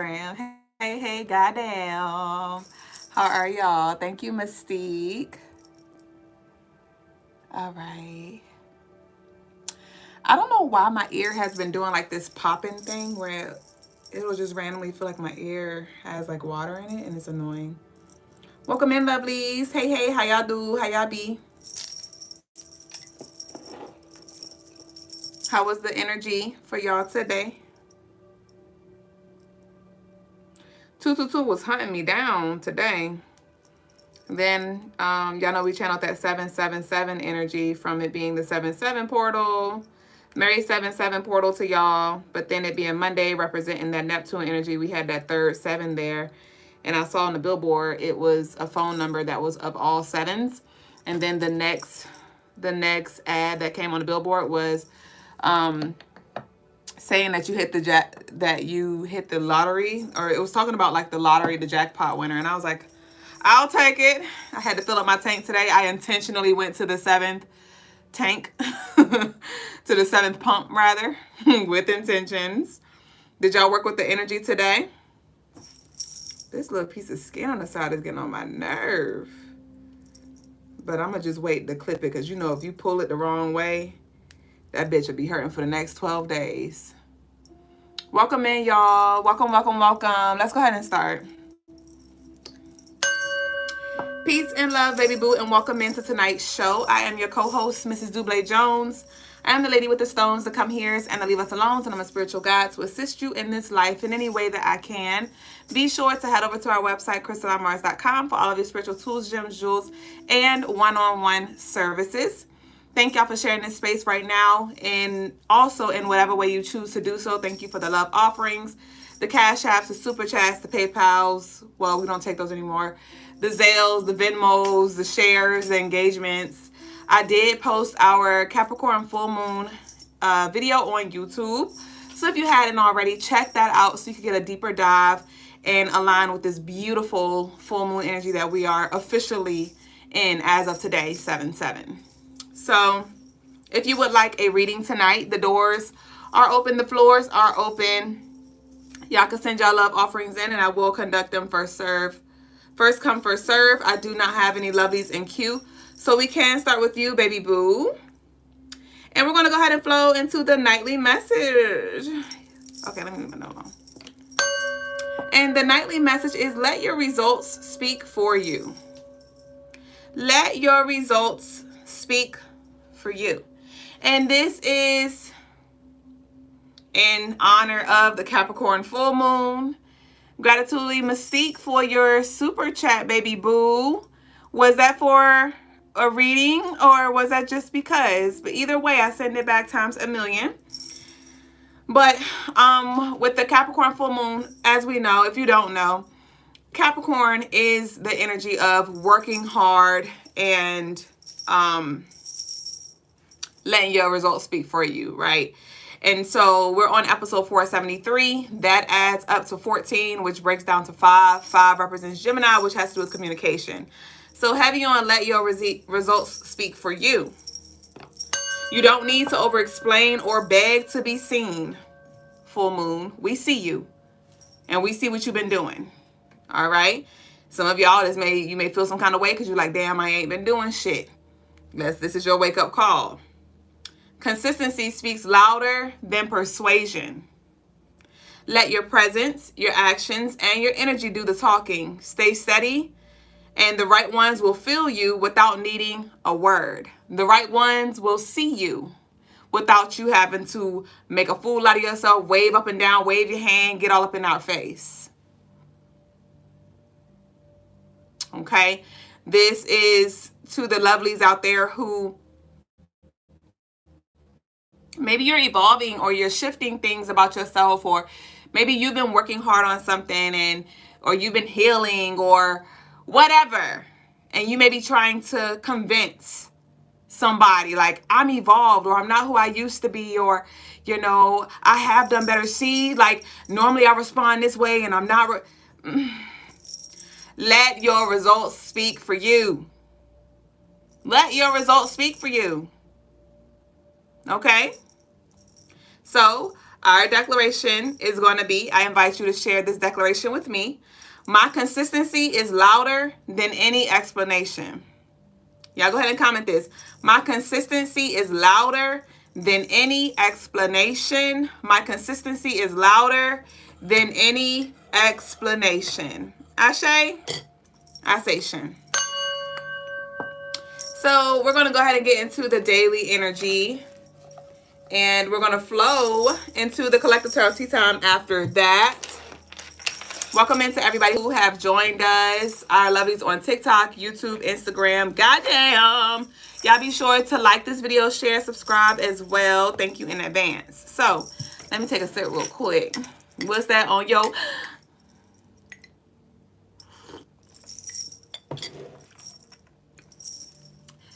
Hey, goddamn. How are y'all? Thank you, Mystique. All right. I don't know why my ear has been doing like this popping thing where it'll just randomly feel like my ear has like water in it and it's annoying. Welcome in, lovelies. Hey, how y'all do? How y'all be? How was the energy for y'all today? 222 was hunting me down today. Then y'all know we channeled that 777 energy from it being the 7-7 portal. Merry 7-7 portal to y'all. But then it being Monday representing that Neptune energy, we had that third 7 there. And I saw on the billboard it was a phone number that was of all sevens. And then the next ad that came on the billboard was saying that you hit the lottery, or it was talking about like the lottery, the jackpot winner. And I was like, I'll take it. I had to fill up my tank today. I intentionally went to the 7th tank, to the 7th pump rather, with intentions. Did y'all work with the energy today? This little piece of skin on the side is getting on my nerve. But I'm going to just wait to clip it because, you know, if you pull it the wrong way, that bitch will be hurting for the next 12 days. Welcome in, y'all. Welcome. Let's go ahead and start. Peace and love, baby boo, and welcome into tonight's show. I am your co-host, Mrs. Dublé Jones. I am the lady with the stones to come here and to leave us alone, and I'm a spiritual guide to assist you in this life in any way that I can. Be sure to head over to our website, CrystalineMars.com, for all of your spiritual tools, gems, jewels, and one-on-one services. Thank y'all for sharing this space right now, and also in whatever way you choose to do so. Thank you for the love offerings, the cash apps, the super chats, the PayPals. Well, we don't take those anymore. The Zales, the Venmos, the shares, the engagements. I did post our Capricorn full moon video on YouTube. So if you hadn't already, check that out so you can get a deeper dive and align with this beautiful full moon energy that we are officially in as of today, 7/7. So if you would like a reading tonight, the doors are open, the floors are open. Y'all can send y'all love offerings in and I will conduct them first serve. First come, first serve. I do not have any lovelies in queue. So we can start with you, baby boo. And we're going to go ahead and flow into the nightly message. Okay, let me leave my note on. And the nightly message is, let your results speak for you. Let your results speak for you. And this is in honor of the Capricorn full moon. Gratitude, Mystique, for your super chat, baby boo. Was that for a reading or was that just because? But either way, I send it back times a million. But with the Capricorn full moon, as we know, if you don't know, Capricorn is the energy of working hard and letting your results speak for you, right? And so we're on episode 473. That adds up to 14, which breaks down to 5. 5 represents Gemini, which has to do with communication. So heavy on let your results speak for you. You don't need to over-explain or beg to be seen, full moon. We see you. And we see what you've been doing. All right? Some of y'all, you may feel some kind of way because you're like, damn, I ain't been doing shit. This is your wake-up call. Consistency speaks louder than persuasion. Let your presence, your actions, and your energy do the talking. Stay steady, and the right ones will feel you without needing a word. The right ones will see you without you having to make a fool out of yourself, wave up and down, wave your hand, get all up in our face. Okay? This is to the lovelies out there who maybe you're evolving or you're shifting things about yourself, or maybe you've been working hard on something or you've been healing or whatever. And you may be trying to convince somebody like, I'm evolved, or I'm not who I used to be, or, you know, I have done better. See, like normally I respond this way and I'm not. Let your results speak for you. Let your results speak for you. Okay? So Our declaration is going to be, I invite you to share this declaration with me. My consistency is louder than any explanation. Y'all go ahead and comment this. My consistency is louder than any explanation. My consistency is louder than any explanation. Ashe, Asation. So we're going to go ahead and get into the daily energy. And we're going to flow into the collective tarot tea time after that. Welcome into everybody who have joined us. Our lovelies on TikTok, YouTube, Instagram. Goddamn. Y'all be sure to like this video, share, subscribe as well. Thank you in advance. So let me take a sip real quick. What's that on your...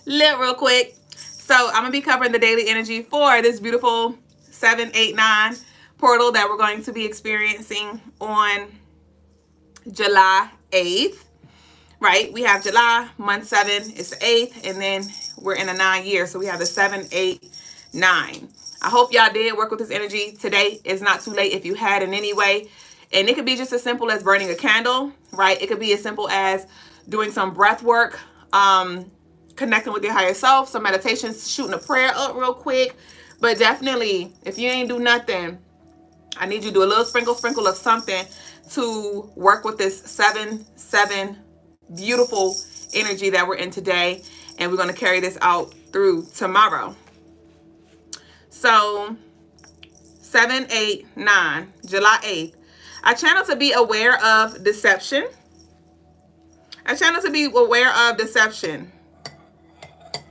lip real quick. So I'm going to be covering the daily energy for this beautiful 789 portal that we're going to be experiencing on July 8th, right? We have July, month 7 is the 8th, and then we're in a 9 year. So we have the 7, 8, 9. I hope y'all did work with this energy today. It's not too late if you had in any way. And it could be just as simple as burning a candle, right? It could be as simple as doing some breath work, connecting with your higher self, some meditations, shooting a prayer up real quick. But definitely, if you ain't do nothing, I need you to do a little sprinkle of something to work with this 7-7 beautiful energy that we're in today. And we're going to carry this out through tomorrow. So 7, 8, 9, July 8th. I channel to be aware of deception. I channel to be aware of deception.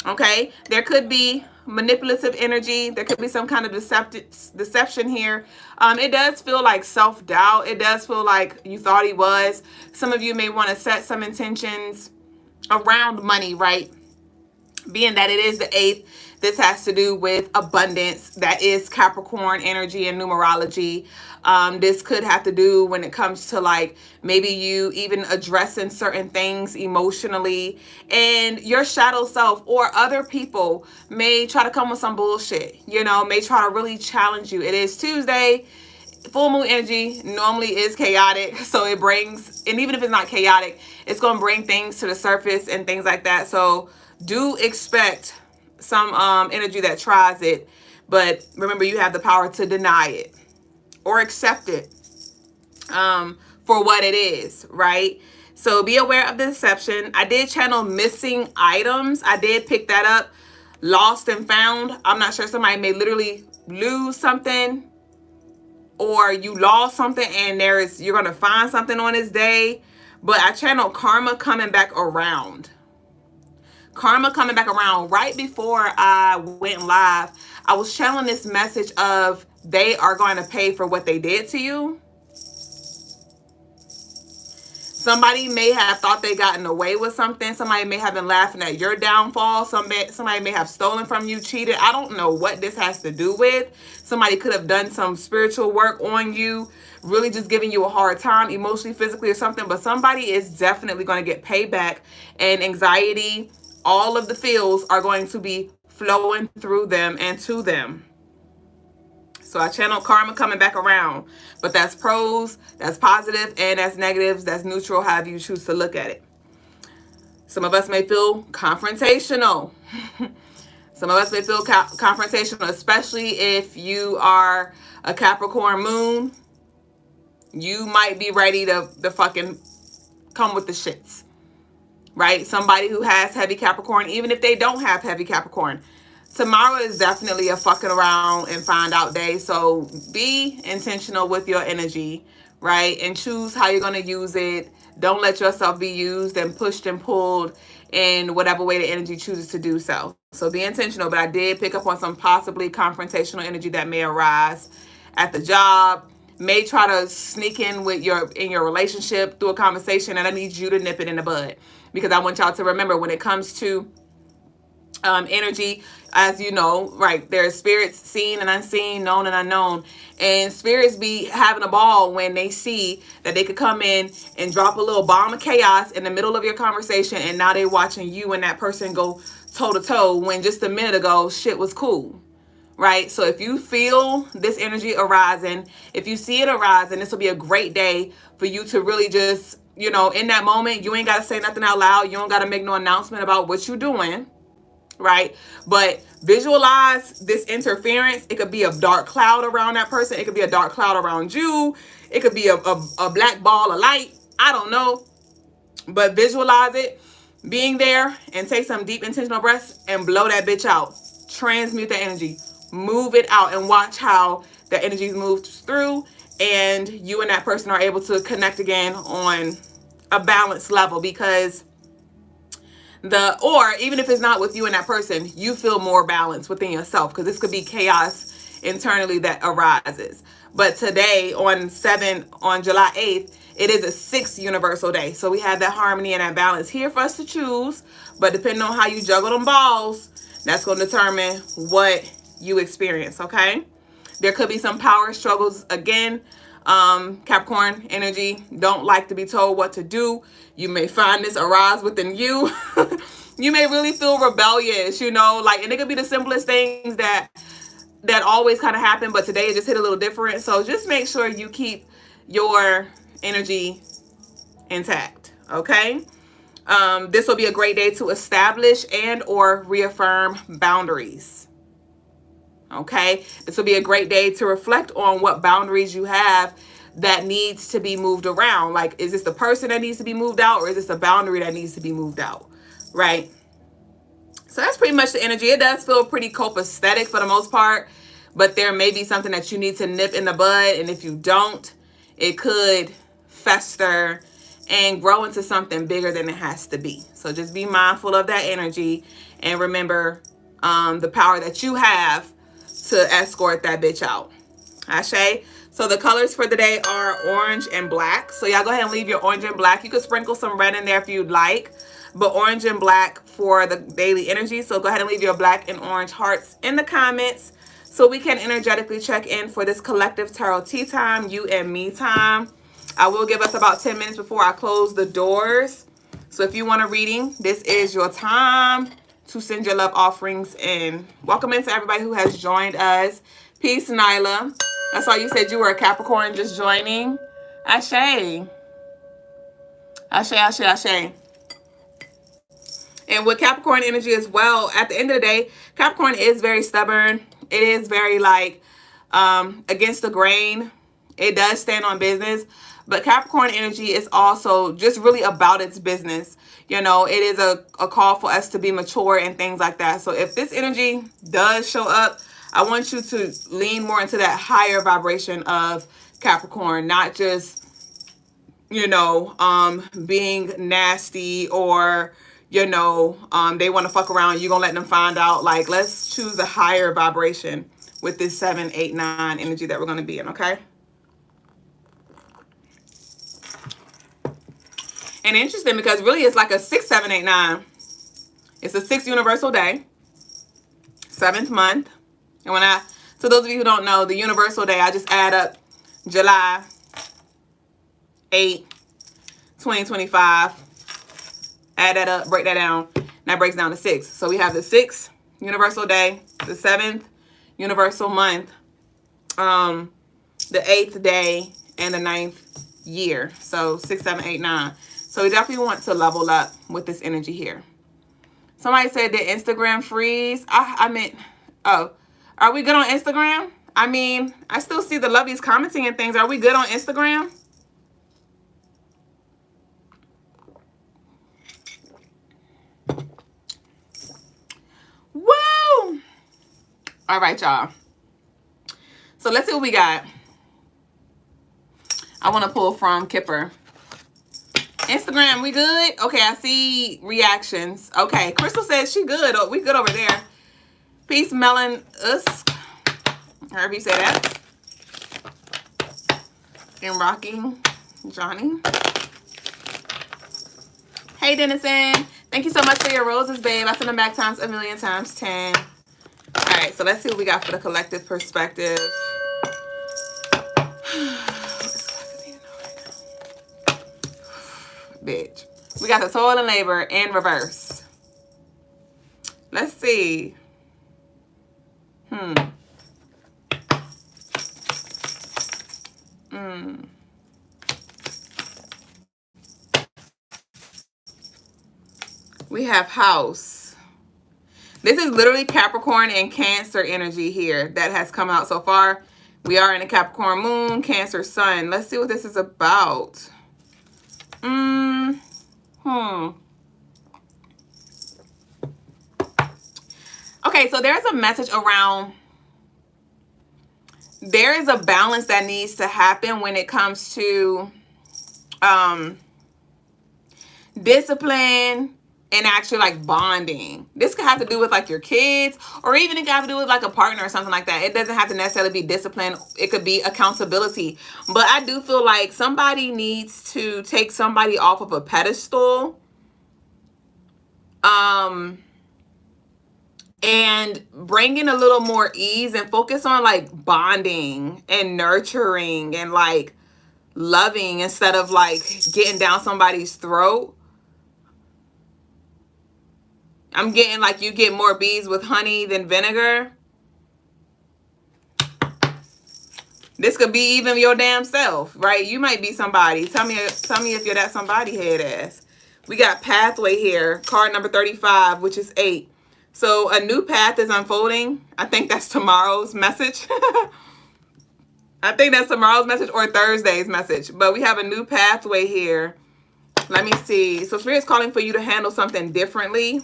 Okay, there could be manipulative energy. There could be some kind of deception here. It does feel like self-doubt. It does feel like you thought he was. Some of you may want to set some intentions around money, right? Being that it is the 8th, this has to do with abundance. That is Capricorn energy and numerology. This could have to do when it comes to like maybe you even addressing certain things emotionally, and your shadow self or other people may try to come with some bullshit, you know, may try to really challenge you. It is Tuesday. Full moon energy normally is chaotic, so it brings, and even if it's not chaotic, it's going to bring things to the surface and things like that. So do expect some energy that tries it, but remember, you have the power to deny it or accept it for what it is, right? So be aware of the deception. I did channel missing items. I did pick that up. Lost and found. I'm not sure, somebody may literally lose something, or you lost something and you're going to find something on this day. But I channeled karma coming back around. Karma coming back around. Right before I went live, I was channeling this message of they are going to pay for what they did to you. Somebody may have thought they gotten away with something. Somebody may have been laughing at your downfall. Somebody may have stolen from you, cheated. I don't know what this has to do with. Somebody could have done some spiritual work on you, really just giving you a hard time, emotionally, physically, or something. But somebody is definitely going to get payback, and anxiety, all of the feels are going to be flowing through them and to them. So I channel karma coming back around. But that's pros, that's positive, and that's negatives, that's neutral, however you choose to look at it. Some of us may feel confrontational. Some of us may feel confrontational, especially if you are a Capricorn moon. You might be ready to fucking come with the shits, right? Somebody who has heavy Capricorn, even if they don't have heavy Capricorn, tomorrow is definitely a fucking around and find out day. So be intentional with your energy, right? And choose how you're going to use it. Don't let yourself be used and pushed and pulled in whatever way the energy chooses to do so. So be intentional. But I did pick up on some possibly confrontational energy that may arise at the job, may try to sneak in with your relationship through a conversation, and I need you to nip it in the bud, because I want y'all to remember, when it comes to energy, as you know, right, there's spirits seen and unseen, known and unknown, and spirits be having a ball when they see that they could come in and drop a little bomb of chaos in the middle of your conversation, and now they're watching you and that person go toe to toe when just a minute ago shit was cool, right? So if you feel this energy arising, if you see it arising, this will be a great day for you to really just, you know, in that moment, you ain't got to say nothing out loud. You don't got to make no announcement about what you're doing, right? But visualize this interference. It could be a dark cloud around that person. It could be a dark cloud around you. It could be a black ball of light. I don't know. But visualize it being there and take some deep intentional breaths and blow that bitch out. Transmute the energy. Move it out and watch how the energy moves through and you and that person are able to connect again on a balanced level, because or even if it's not with you and that person, you feel more balanced within yourself, because this could be chaos internally that arises. But today on July 8th, it is a 6th universal day. So we have that harmony and that balance here for us to choose. But depending on how you juggle them balls, that's going to determine what you experience, okay? There could be some power struggles again. Capricorn energy don't like to be told what to do. You may find this arise within you. You may really feel rebellious, you know, like, and it could be the simplest things that always kind of happen, but today it just hit a little different. So just make sure you keep your energy intact, okay? This will be a great day to establish and or reaffirm boundaries. Okay, this will be a great day to reflect on what boundaries you have that needs to be moved around. Like, is this the person that needs to be moved out, or is this a boundary that needs to be moved out? Right? So that's pretty much the energy. It does feel pretty copacetic for the most part, but there may be something that you need to nip in the bud. And if you don't, it could fester and grow into something bigger than it has to be. So just be mindful of that energy and remember the power that you have to escort that bitch out. Ashe. So the colors for the day are orange and black. So y'all go ahead and leave your orange and black. You could sprinkle some red in there if you'd like, but orange and black for the daily energy. So go ahead and leave your black and orange hearts in the comments so we can energetically check in for this collective tarot tea time, you and me time. I will give us about 10 minutes before I close the doors. So if you want a reading, this is your time to send your love offerings in. Welcome into everybody who has joined us. Peace, Nyla. I saw you said you were a Capricorn just joining. Ashe. Ashe, ashe, ashe. And with Capricorn energy as well, at the end of the day, Capricorn is very stubborn. It is very like against the grain. It does stand on business. But Capricorn energy is also just really about its business. You know, it is a call for us to be mature and things like that. So if this energy does show up, I want you to lean more into that higher vibration of Capricorn, not just, you know, being nasty or, you know, they want to fuck around. You're going to let them find out. Like, let's choose a higher vibration with this 7, 8, 9 energy that we're going to be in, okay? And interesting because really it's like a 6, 7, 8, 9. It's a 6th universal day, 7th month. And so those of you who don't know, the universal day, I just add up July 8, 2025. Add that up, break that down. And that breaks down to 6. So we have the 6th universal day, the 7th universal month, the 8th day, and the 9th year. So 6, 7, 8, 9. So we definitely want to level up with this energy here. Somebody said that Instagram freeze. I meant, oh, are we good on Instagram? I mean, I still see the lovies commenting and things. Are we good on Instagram? Woo! All right, y'all. So let's see what we got. I want to pull from Kipper. Instagram, we good? Okay, I see reactions. Okay, Crystal says she good. Oh, we good over there. Peace, Melon Usk. However you say that. And Rocking Johnny. Hey, Dennison. Thank you so much for your roses, babe. I sent them back times 1,000,000 times 10. All right, so let's see what we got for the collective perspective. Bitch. We got the toil and labor in reverse. Let's see. We have house. This is literally Capricorn and Cancer energy here that has come out so far. We are in a Capricorn moon, Cancer sun. Let's see what this is about. Okay, so there's a message around, there is a balance that needs to happen when it comes to discipline and actually like bonding. This could have to do with like your kids, or even it could have to do with like a partner or something like that. It doesn't have to necessarily be discipline. It could be accountability. But I do feel like somebody needs to take somebody off of a pedestal. And bring in a little more ease and focus on like bonding and nurturing and like loving instead of like getting down somebody's throat. I'm getting like you get more bees with honey than vinegar. This could be even your damn self, right? You might be somebody. Tell me if you're that somebody head ass. We got pathway here, card number 35, which is 8. So a new path is unfolding. I think that's tomorrow's message. I think that's tomorrow's message or Thursday's message. But we have a new pathway here. Let me see. So Spirit's calling for you to handle something differently.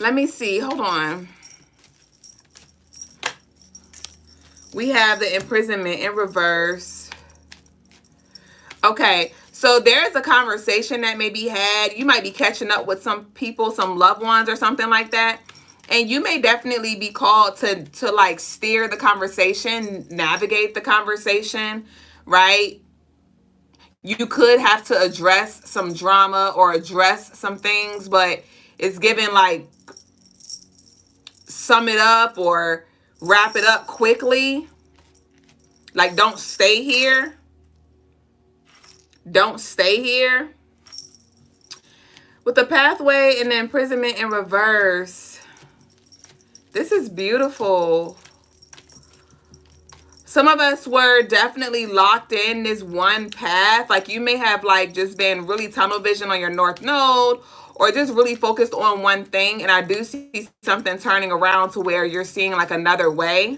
Let me see. Hold on. We have the imprisonment in reverse. Okay. So there's a conversation that may be had. You might be catching up with some people, some loved ones or something like that. And you may definitely be called to like steer the conversation, navigate the conversation, right? You could have to address some drama or address some things, but it's given like sum it up or wrap it up quickly. Like don't stay here. Don't stay here. With the pathway and the imprisonment in reverse, this is beautiful. Some of us were definitely locked in this one path. Like you may have like just been really tunnel vision on your north node or just really focused on one thing. And I do see something turning around to where you're seeing like another way.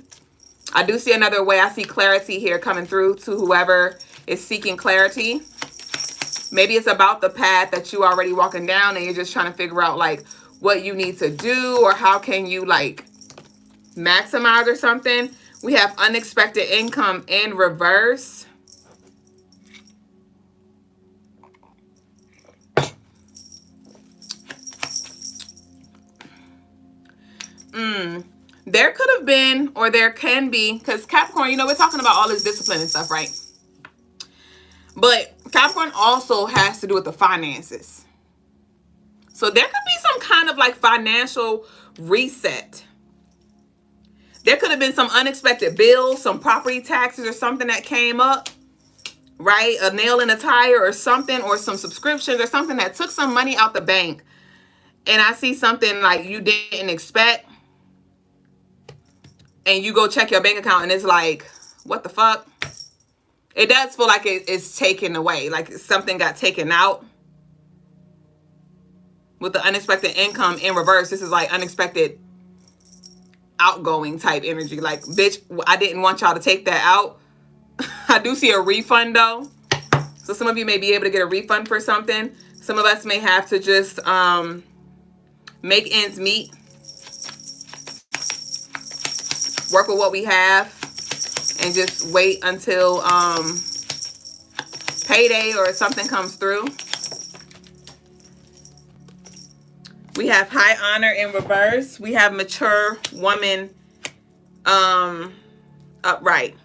I do see another way. I see clarity here coming through to whoever is seeking clarity. Maybe it's about the path that you already walking down and you're just trying to figure out like what you need to do or how can you like maximize or something. We have unexpected income in reverse. There could have been, or there can be, because Capricorn, you know, we're talking about all this discipline and stuff, right? But Capricorn also has to do with the finances. So there could be some kind of like financial reset. There could have been some unexpected bills, some property taxes or something that came up, right? A nail in a tire or something, or some subscriptions or something that took some money out the bank. And I see something like you didn't expect. And you go check your bank account and it's like, what the fuck? It does feel like it's taken away. Like something got taken out. With the unexpected income in reverse, this is like unexpected outgoing type energy. Like, bitch, I didn't want y'all to take that out. I do see a refund though. So some of you may be able to get a refund for something. Some of us may have to just make ends meet. Work with what we have and just wait until payday or something comes through. We have high honor in reverse. We have mature woman upright.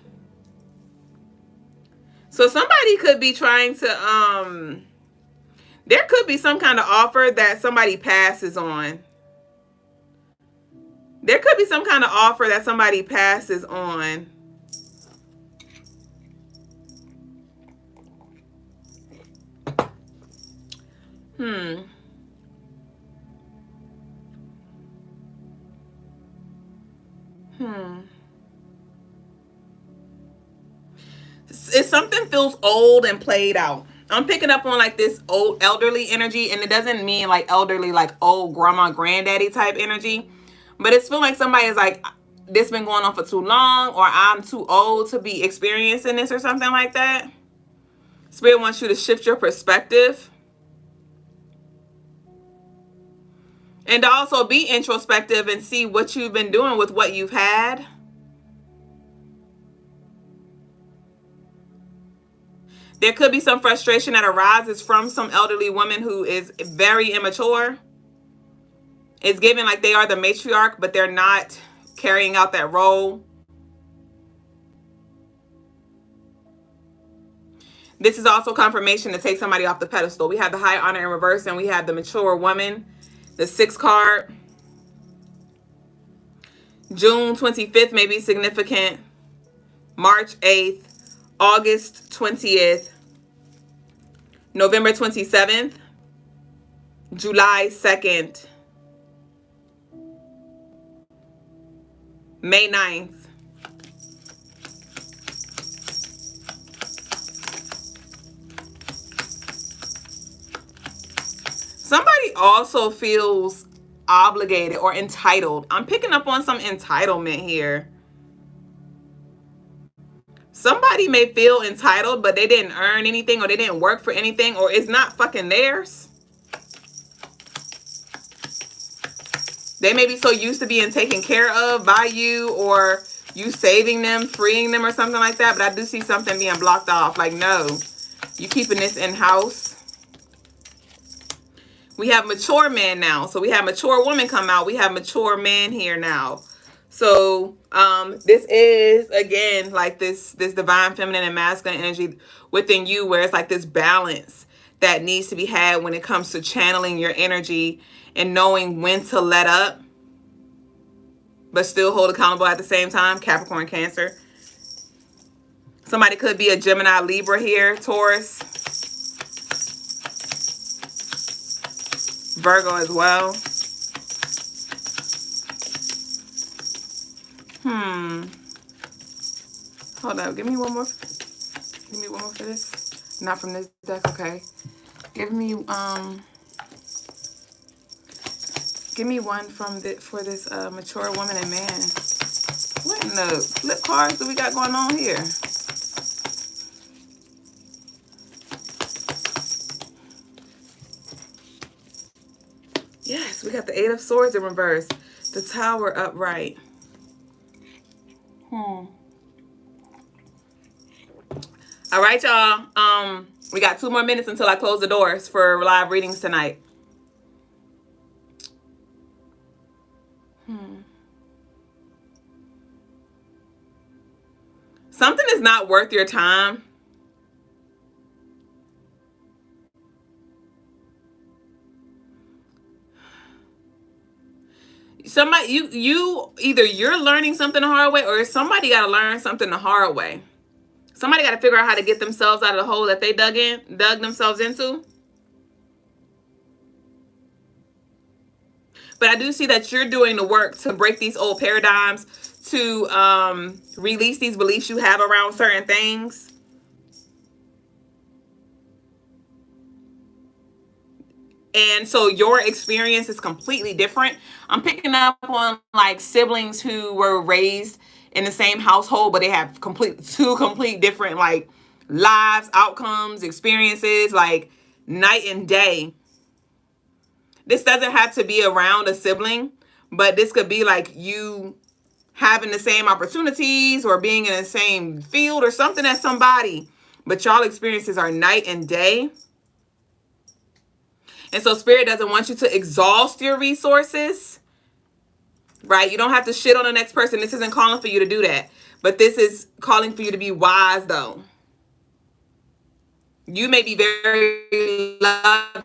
So somebody could be trying to there could be some kind of offer that somebody passes on. There could be some kind of offer that somebody passes on. something feels old and played out. I'm picking up on like this old elderly energy, and it doesn't mean like elderly, like old grandma, granddaddy type energy, but it's feeling like somebody is like, this been going on for too long, or I'm too old to be experiencing this, or something like that. Spirit wants you to shift your perspective. And to also be introspective and see what you've been doing with what you've had. There could be some frustration that arises from some elderly woman who is very immature. It's given like they are the matriarch, but they're not carrying out that role. This is also confirmation to take somebody off the pedestal. We have the high honor in reverse, and we have the mature woman, the 6th card. June 25th may be significant. March 8th, August 20th, November 27th, July 2nd, May 9th. Somebody also feels obligated or entitled. I'm picking up on some entitlement here. Somebody may feel entitled, but they didn't earn anything, or they didn't work for anything, or it's not fucking theirs. They may be so used to being taken care of by you, or you saving them, freeing them, or something like that. But I do see something being blocked off. Like, no, you keeping this in-house. We have mature man now. So we have mature woman come out. We have mature man here now. So this is, again, like this divine feminine and masculine energy within you, where it's like this balance that needs to be had when it comes to channeling your energy and knowing when to let up, but still hold accountable at the same time. Capricorn, Cancer. Somebody could be a Gemini, Libra here, Taurus, Virgo as well. Hold up. Give me one more. Give me one more for this. Not from this deck. Okay. Give me one from for this mature woman and man. What in the flip cards do we got going on here? Yes, we got the 8 of Swords in reverse. The Tower upright. All right, y'all. We got 2 more minutes until I close the doors for live readings tonight. Something is not worth your time. Somebody, you either you're learning something the hard way, or somebody got to learn something the hard way. Somebody got to figure out how to get themselves out of the hole that they dug themselves into. But I do see that you're doing the work to break these old paradigms, to release these beliefs you have around certain things. And so your experience is completely different. I'm picking up on like siblings who were raised in the same household, but they have two complete different like lives, outcomes, experiences, like night and day. This doesn't have to be around a sibling, but this could be like you having the same opportunities or being in the same field or something as somebody, but y'all experiences are night and day. And so Spirit doesn't want you to exhaust your resources, right? You don't have to shit on the next person. This isn't calling for you to do that. But this is calling for you to be wise, though. You may be very loving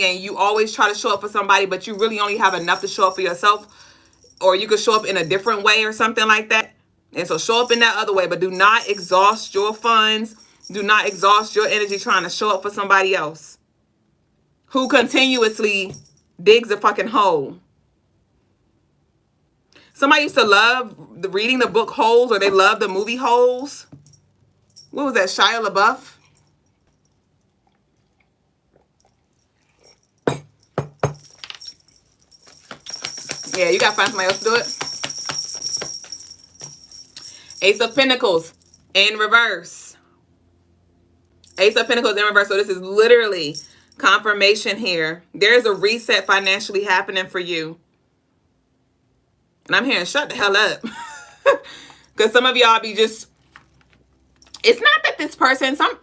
and you always try to show up for somebody, but you really only have enough to show up for yourself. Or you could show up in a different way or something like that. And so show up in that other way, but do not exhaust your funds. Do not exhaust your energy trying to show up for somebody else who continuously digs a fucking hole. Somebody used to love reading the book Holes, or they love the movie Holes. What was that, Shia LaBeouf? Yeah, you gotta find somebody else to do it. Ace of Pentacles in reverse. Ace of Pentacles in reverse. So this is literally confirmation here. There's a reset financially happening for you. And I'm hearing shut the hell up. Because some of y'all be just, it's not that this person, some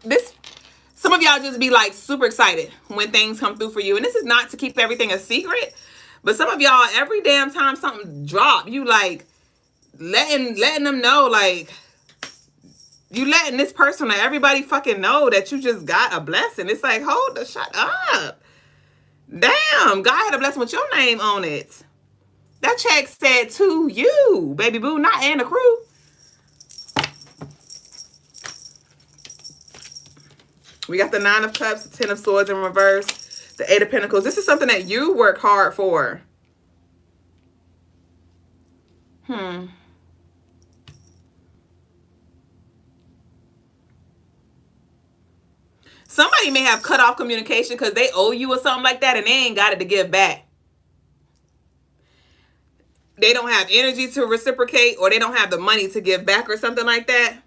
of y'all just be like super excited when things come through for you. And this is not to keep everything a secret. But some of y'all, every damn time something drop, you like letting them know, like, you letting this person or everybody fucking know that you just got a blessing. It's like, shut up. Damn, God had a blessing with your name on it. That check said to you, baby boo, not and the crew. We got the 9 of Cups, the 10 of Swords in reverse, the 8 of Pentacles. This is something that you work hard for. Somebody may have cut off communication because they owe you or something like that and they ain't got it to give back. They don't have energy to reciprocate, or they don't have the money to give back or something like that.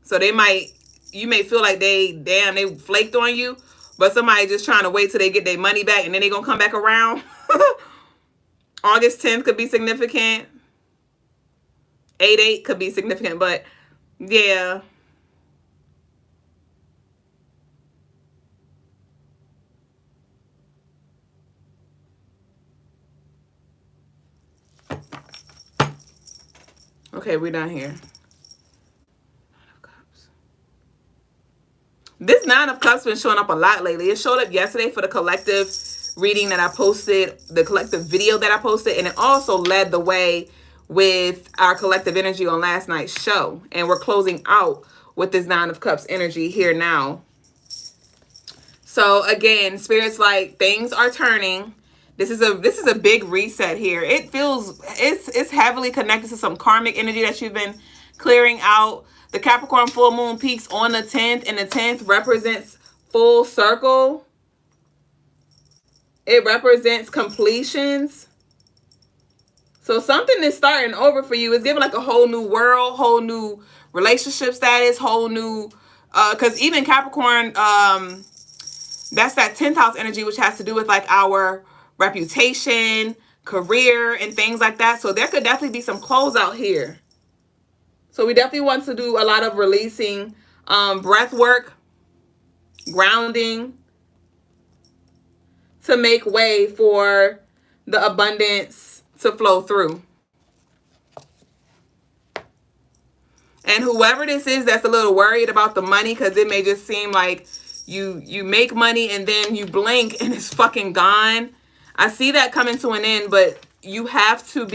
So you may feel like they flaked on you, but somebody just trying to wait till they get their money back and then they gonna come back around. August 10th could be significant. 8/8 could be significant, but yeah. Okay, we're done here. 9 of Cups. This 9 of Cups been showing up a lot lately. It showed up yesterday for the collective reading that I posted, the collective video that I posted, and it also led the way with our collective energy on last night's show. And we're closing out with this 9 of Cups energy here now. So again, Spirit's like, things are turning. This is a big reset here. It feels, it's heavily connected to some karmic energy that you've been clearing out. The Capricorn full moon peaks on the 10th, and the 10th represents full circle. It represents completions. So something is starting over for you. It's giving like a whole new world, whole new relationship status, whole new, because even Capricorn, that's that 10th house energy, which has to do with like our reputation, career, and things like that. So there could definitely be some closeout here. So we definitely want to do a lot of releasing, breath work, grounding, to make way for the abundance to flow through. And whoever this is that's a little worried about the money, because it may just seem like you make money and then you blink and it's fucking gone. I see that coming to an end, but you have to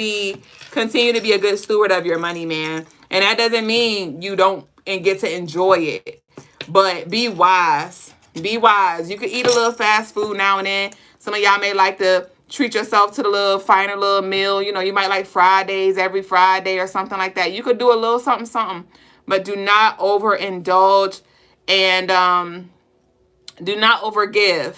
continue to be a good steward of your money, man. And that doesn't mean you don't and get to enjoy it, but be wise. Be wise. You could eat a little fast food now and then. Some of y'all may like to treat yourself to the little finer little meal. You know, you might like Fridays every Friday or something like that. You could do a little something, but do not overindulge and do not overgive.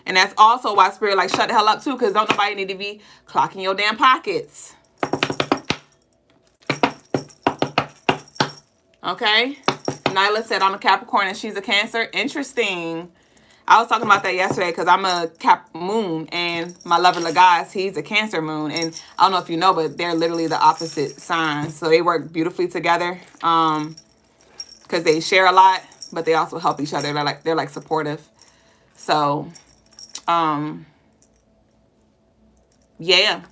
And that's also why Spirit like shut the hell up too, because don't nobody need to be clocking your damn pockets. Okay. Nyla said I'm a Capricorn and she's a Cancer. Interesting. I was talking about that yesterday because I'm a Cap moon and my lover Lagaz, he's a Cancer moon. And I don't know if you know, but they're literally the opposite signs. So they work beautifully together because they share a lot, but they also help each other. They're like supportive. So yeah.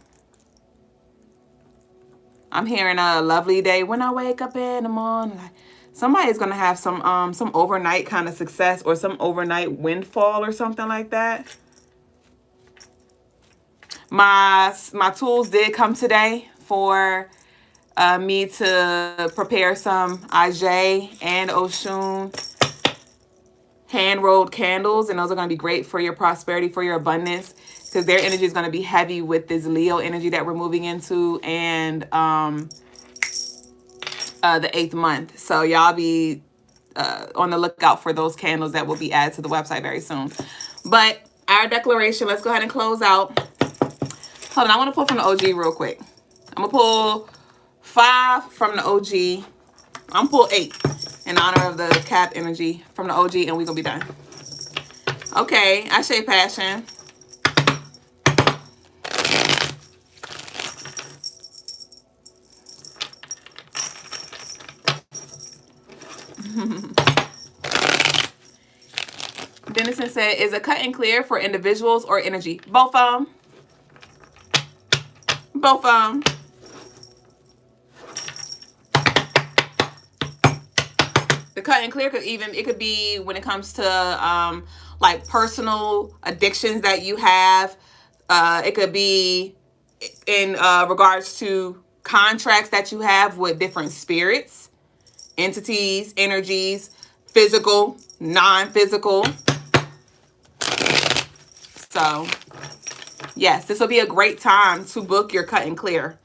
I'm hearing a lovely day when I wake up in the morning. Like, somebody's going to have some overnight kind of success or some overnight windfall or something like that. My tools did come today for me to prepare some Ajay and Oshun hand-rolled candles. And those are going to be great for your prosperity, for your abundance, because their energy is going to be heavy with this Leo energy that we're moving into. And the 8th month. So y'all be on the lookout for those candles that will be added to the website very soon. But our declaration, let's go ahead and close out. Hold on, I want to pull from the OG real quick. I'm going to pull 5 from the OG. I'm going to pull 8 in honor of the cap energy from the OG, and we're going to be done. Okay, Ashe Passion. Dennison said, is a cut and clear for individuals or energy? Both of them. Both of them. The cut and clear it could be when it comes to like personal addictions that you have. It could be in regards to contracts that you have with different spirits, entities, energies, physical, non-physical. So, yes, this will be a great time to book your cut and clear.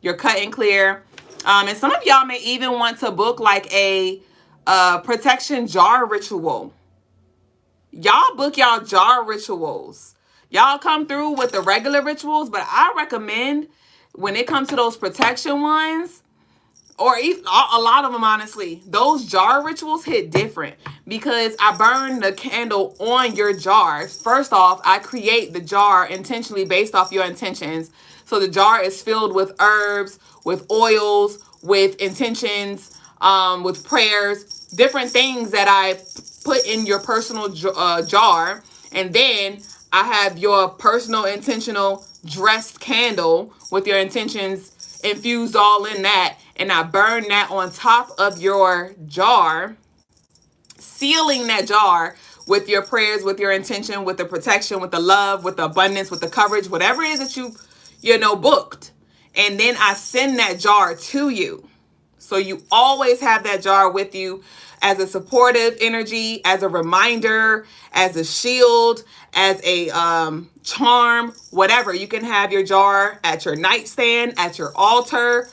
Your cut and clear. And some of y'all may even want to book like a protection jar ritual. Y'all book y'all jar rituals. Y'all come through with the regular rituals, but I recommend when it comes to those protection ones, or a lot of them, honestly, those jar rituals hit different because I burn the candle on your jar. First off, I create the jar intentionally based off your intentions. So the jar is filled with herbs, with oils, with intentions, with prayers, different things that I put in your personal jar. And then I have your personal intentional dressed candle with your intentions infused all in that. And I burn that on top of your jar, sealing that jar with your prayers, with your intention, with the protection, with the love, with the abundance, with the coverage, whatever it is that you know, booked. And then I send that jar to you. So you always have that jar with you as a supportive energy, as a reminder, as a shield, as a charm, whatever. You can have your jar at your nightstand, at your altar,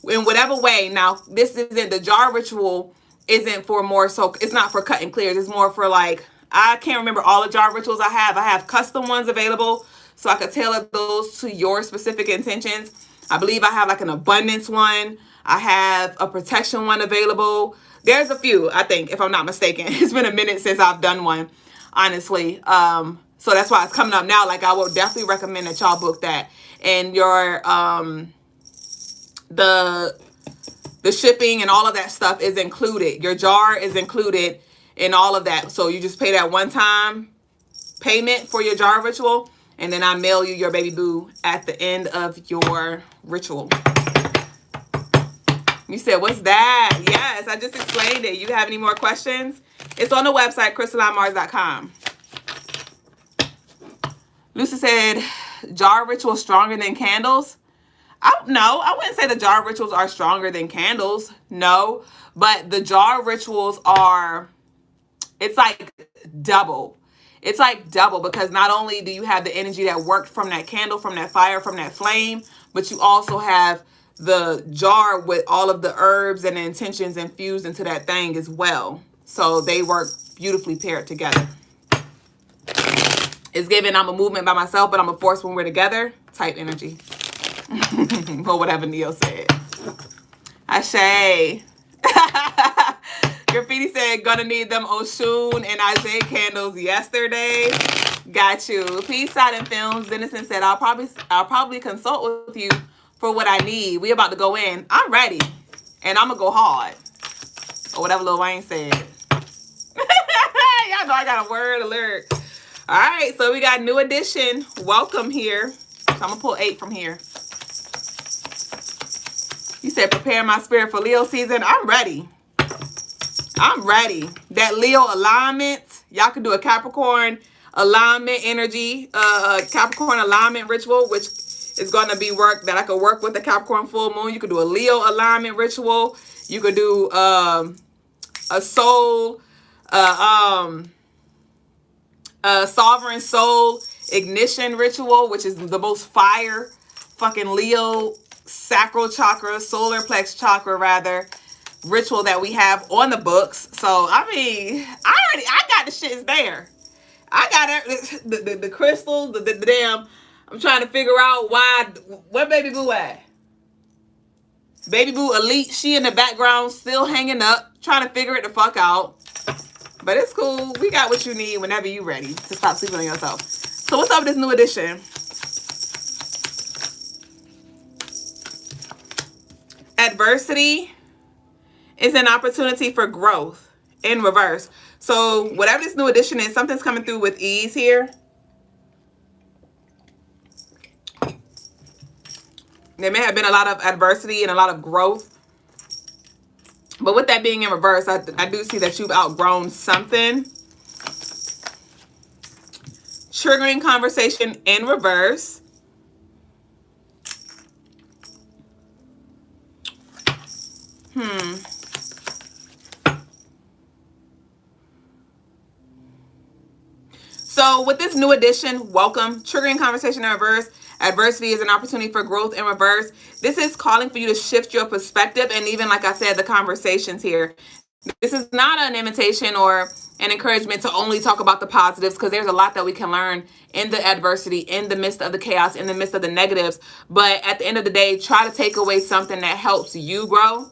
in whatever way. Now, this isn't the jar ritual, isn't for more, so it's not for cut and clears. It's more for like, I can't remember all the jar rituals I have. I have custom ones available, so I could tailor those to your specific intentions. I believe I have like an abundance one. I have a protection one available. There's a few, I think, if I'm not mistaken. It's been a minute since I've done one, honestly. So that's why it's coming up now. Like, I would definitely recommend that y'all book that. And your the shipping and all of that stuff is included. Your jar is included in all of that. So you just pay that one-time payment for your jar ritual, and then I mail you your baby boo at the end of your ritual. You said, what's that? Yes, I just explained it. You have any more questions? It's on the website, CrystalineMars.com. Lucy said, jar rituals stronger than candles? No, I wouldn't say the jar rituals are stronger than candles. No, but the jar rituals are, it's like double. It's like double, because not only do you have the energy that worked from that candle, from that fire, from that flame, but you also have the jar with all of the herbs and the intentions infused into that thing as well. So they work beautifully paired together. It's given I'm a movement by myself, but I'm a force when we're together type energy. Or whatever Neo said. Ashe. Graffiti said, gonna need them Oshun and Ajay candles yesterday. Got you. Peace out in films. Dennison said, I'll probably consult with you for what I need. We about to go in. I'm ready. And I'm gonna go hard. Or whatever Lil Wayne said. Y'all know I got a word alert. All right, so we got new edition. Welcome here. So I'm gonna pull 8 from here. You said, prepare my spirit for Leo season. I'm ready. I'm ready. That Leo alignment. Y'all can do a Capricorn alignment energy, Capricorn alignment ritual, which is going to be work that I could work with the Capricorn full moon. You could do a Leo alignment ritual. You could do a soul, sovereign soul ignition ritual, which is the most fire fucking Leo sacral chakra, solar plex chakra rather, ritual that we have on the books. So I mean, I got the shits there. I got the crystals, the damn. I'm trying to figure out where Baby Boo at. Baby Boo Elite, she in the background still hanging up, trying to figure it the fuck out. But it's cool. We got what you need whenever you ready to stop sleeping on yourself. So what's up with this new edition? Adversity is an opportunity for growth in reverse. So whatever this new edition is, something's coming through with ease here. There may have been a lot of adversity and a lot of growth. But with that being in reverse, I do see that you've outgrown something. Triggering conversation in reverse. So with this new edition, welcome. Triggering conversation in reverse. Adversity is an opportunity for growth in reverse. This is calling for you to shift your perspective, and even, like I said, the conversations here. This is not an invitation or an encouragement to only talk about the positives, because there's a lot that we can learn in the adversity, in the midst of the chaos, in the midst of the negatives. But at the end of the day, try to take away something that helps you grow.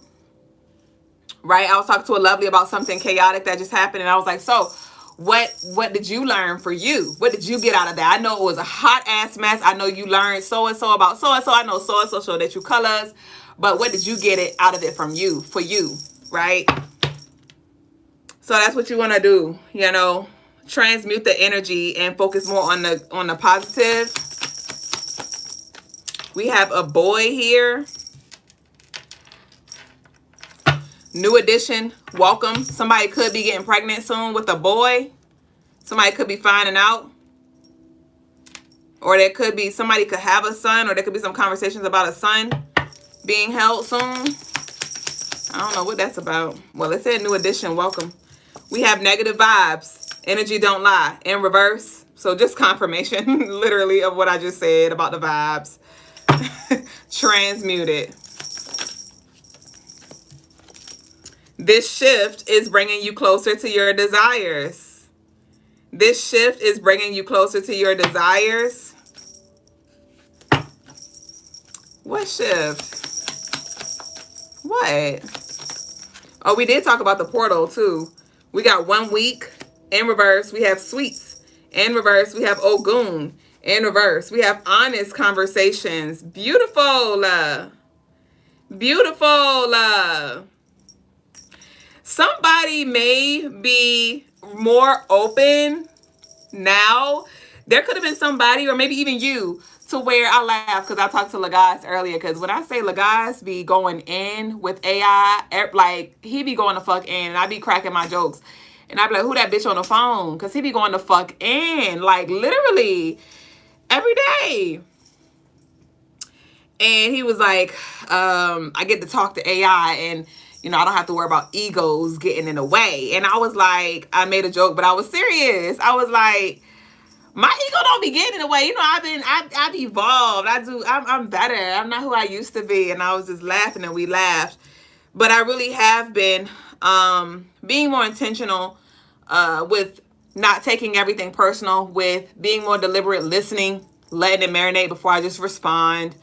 Right? I was talking to a lovely about something chaotic that just happened, and I was like, so what did you learn for you? What did you get out of that? I know it was a hot ass mess. I know you learned so and so about so and so. I know so and so showed that you colors, but what did you get it out of it from you, for you, right? So that's what you want to do, you know, transmute the energy and focus more on the positive. We have a boy here. New edition, welcome. Somebody could be getting pregnant soon with a boy. Somebody could be finding out. Or there could be, somebody could have a son, or there could be some conversations about a son being held soon. I don't know what that's about. Well, it said new edition, welcome. We have negative vibes. Energy don't lie. In reverse. So just confirmation, literally, of what I just said about the vibes. Transmute it. This shift is bringing you closer to your desires. This shift is bringing you closer to your desires. What shift? What? Oh, we did talk about the portal too. We got 1 week in reverse. We have sweets in reverse. We have Ogun in reverse. We have honest conversations. Beautiful. Beautiful. Somebody may be more open now. There could have been somebody, or maybe even you, to where I laugh because I talked to Lagaz earlier. Because when I say Lagaz be going in with AI, like he be going the fuck in, and I be cracking my jokes. And I be like, who that bitch on the phone? Because he be going the fuck in, like literally every day. And he was like, I get to talk to AI, and you know, I don't have to worry about egos getting in the way. And I was like, I made a joke, but I was serious. I was like, my ego don't be getting in the way. You know, I've evolved. I'm better. I'm not who I used to be. And I was just laughing, and we laughed. But I really have been being more intentional with not taking everything personal, with being more deliberate, listening, letting it marinate before I just respond.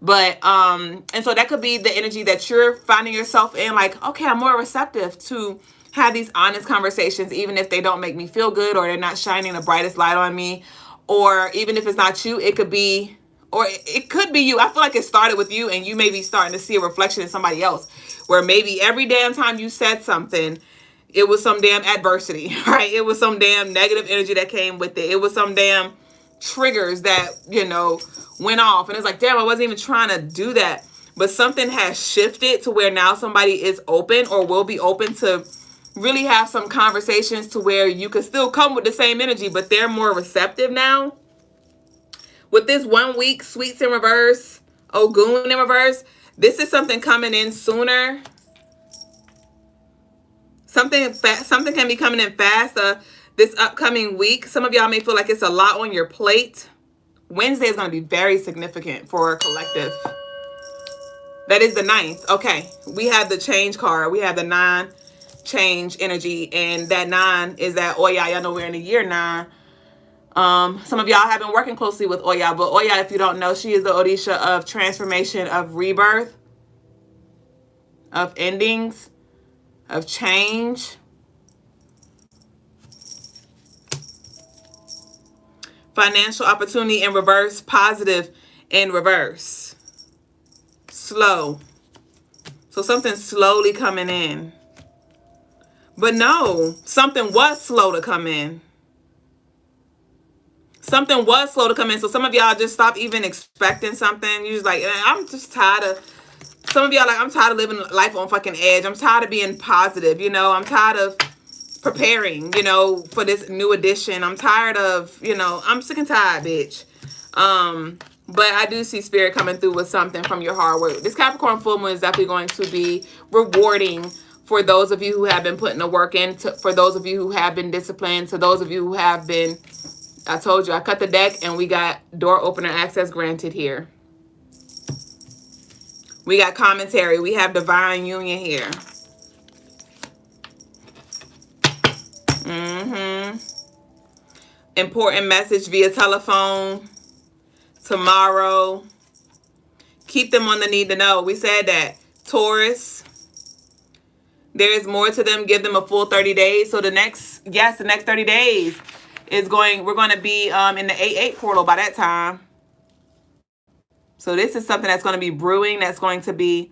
But, and so that could be the energy that you're finding yourself in, like, okay, I'm more receptive to have these honest conversations, even if they don't make me feel good, or they're not shining the brightest light on me, or even if it's not you, it could be, or it could be you. I feel like it started with you, and you may be starting to see a reflection in somebody else, where maybe every damn time you said something, it was some damn adversity, right? It was some damn negative energy that came with it. It was some damn triggers that, you know, went off, and it's like, damn, I wasn't even trying to do that. But something has shifted to where now somebody is open, or will be open to really have some conversations, to where you can still come with the same energy, but they're more receptive now. With this 1 week, sweets in reverse, Ogun in reverse, this is something coming in sooner. Something can be coming in fast this upcoming week. Some of y'all may feel like it's a lot on your plate. Wednesday is going to be very significant for a collective. That is the ninth. Okay. We have the change card. We have the 9 change energy. And that 9 is that Oya. Y'all know we're in the year 9. Some of y'all have been working closely with Oya. But Oya, if you don't know, she is the Odisha of transformation, of rebirth, of endings, of change. Financial opportunity in reverse, positive in reverse. Slow. So something's slowly coming in. But no, something was slow to come in. Something was slow to come in. So some of y'all just stop even expecting something. You're just like, I'm just tired of... Some of y'all like, I'm tired of living life on fucking edge. I'm tired of being positive, you know. I'm tired of preparing, you know, for this new edition. I'm tired of, you know, I'm sick and tired, bitch. But I do see spirit coming through with something from your hard work. This Capricorn full moon is definitely going to be rewarding for those of you who have been putting the work in, for those of you who have been disciplined, to those of you who have been, I told you, I cut the deck and we got door opener access granted here. We got commentary. We have divine union here. Important message via telephone tomorrow. Keep them on the need to know. We said that. Taurus, there is more to them. Give them a full 30 days. So the next 30 days is we're going to be in the 8-8 portal by that time. So this is something that's going to be brewing. That's going to be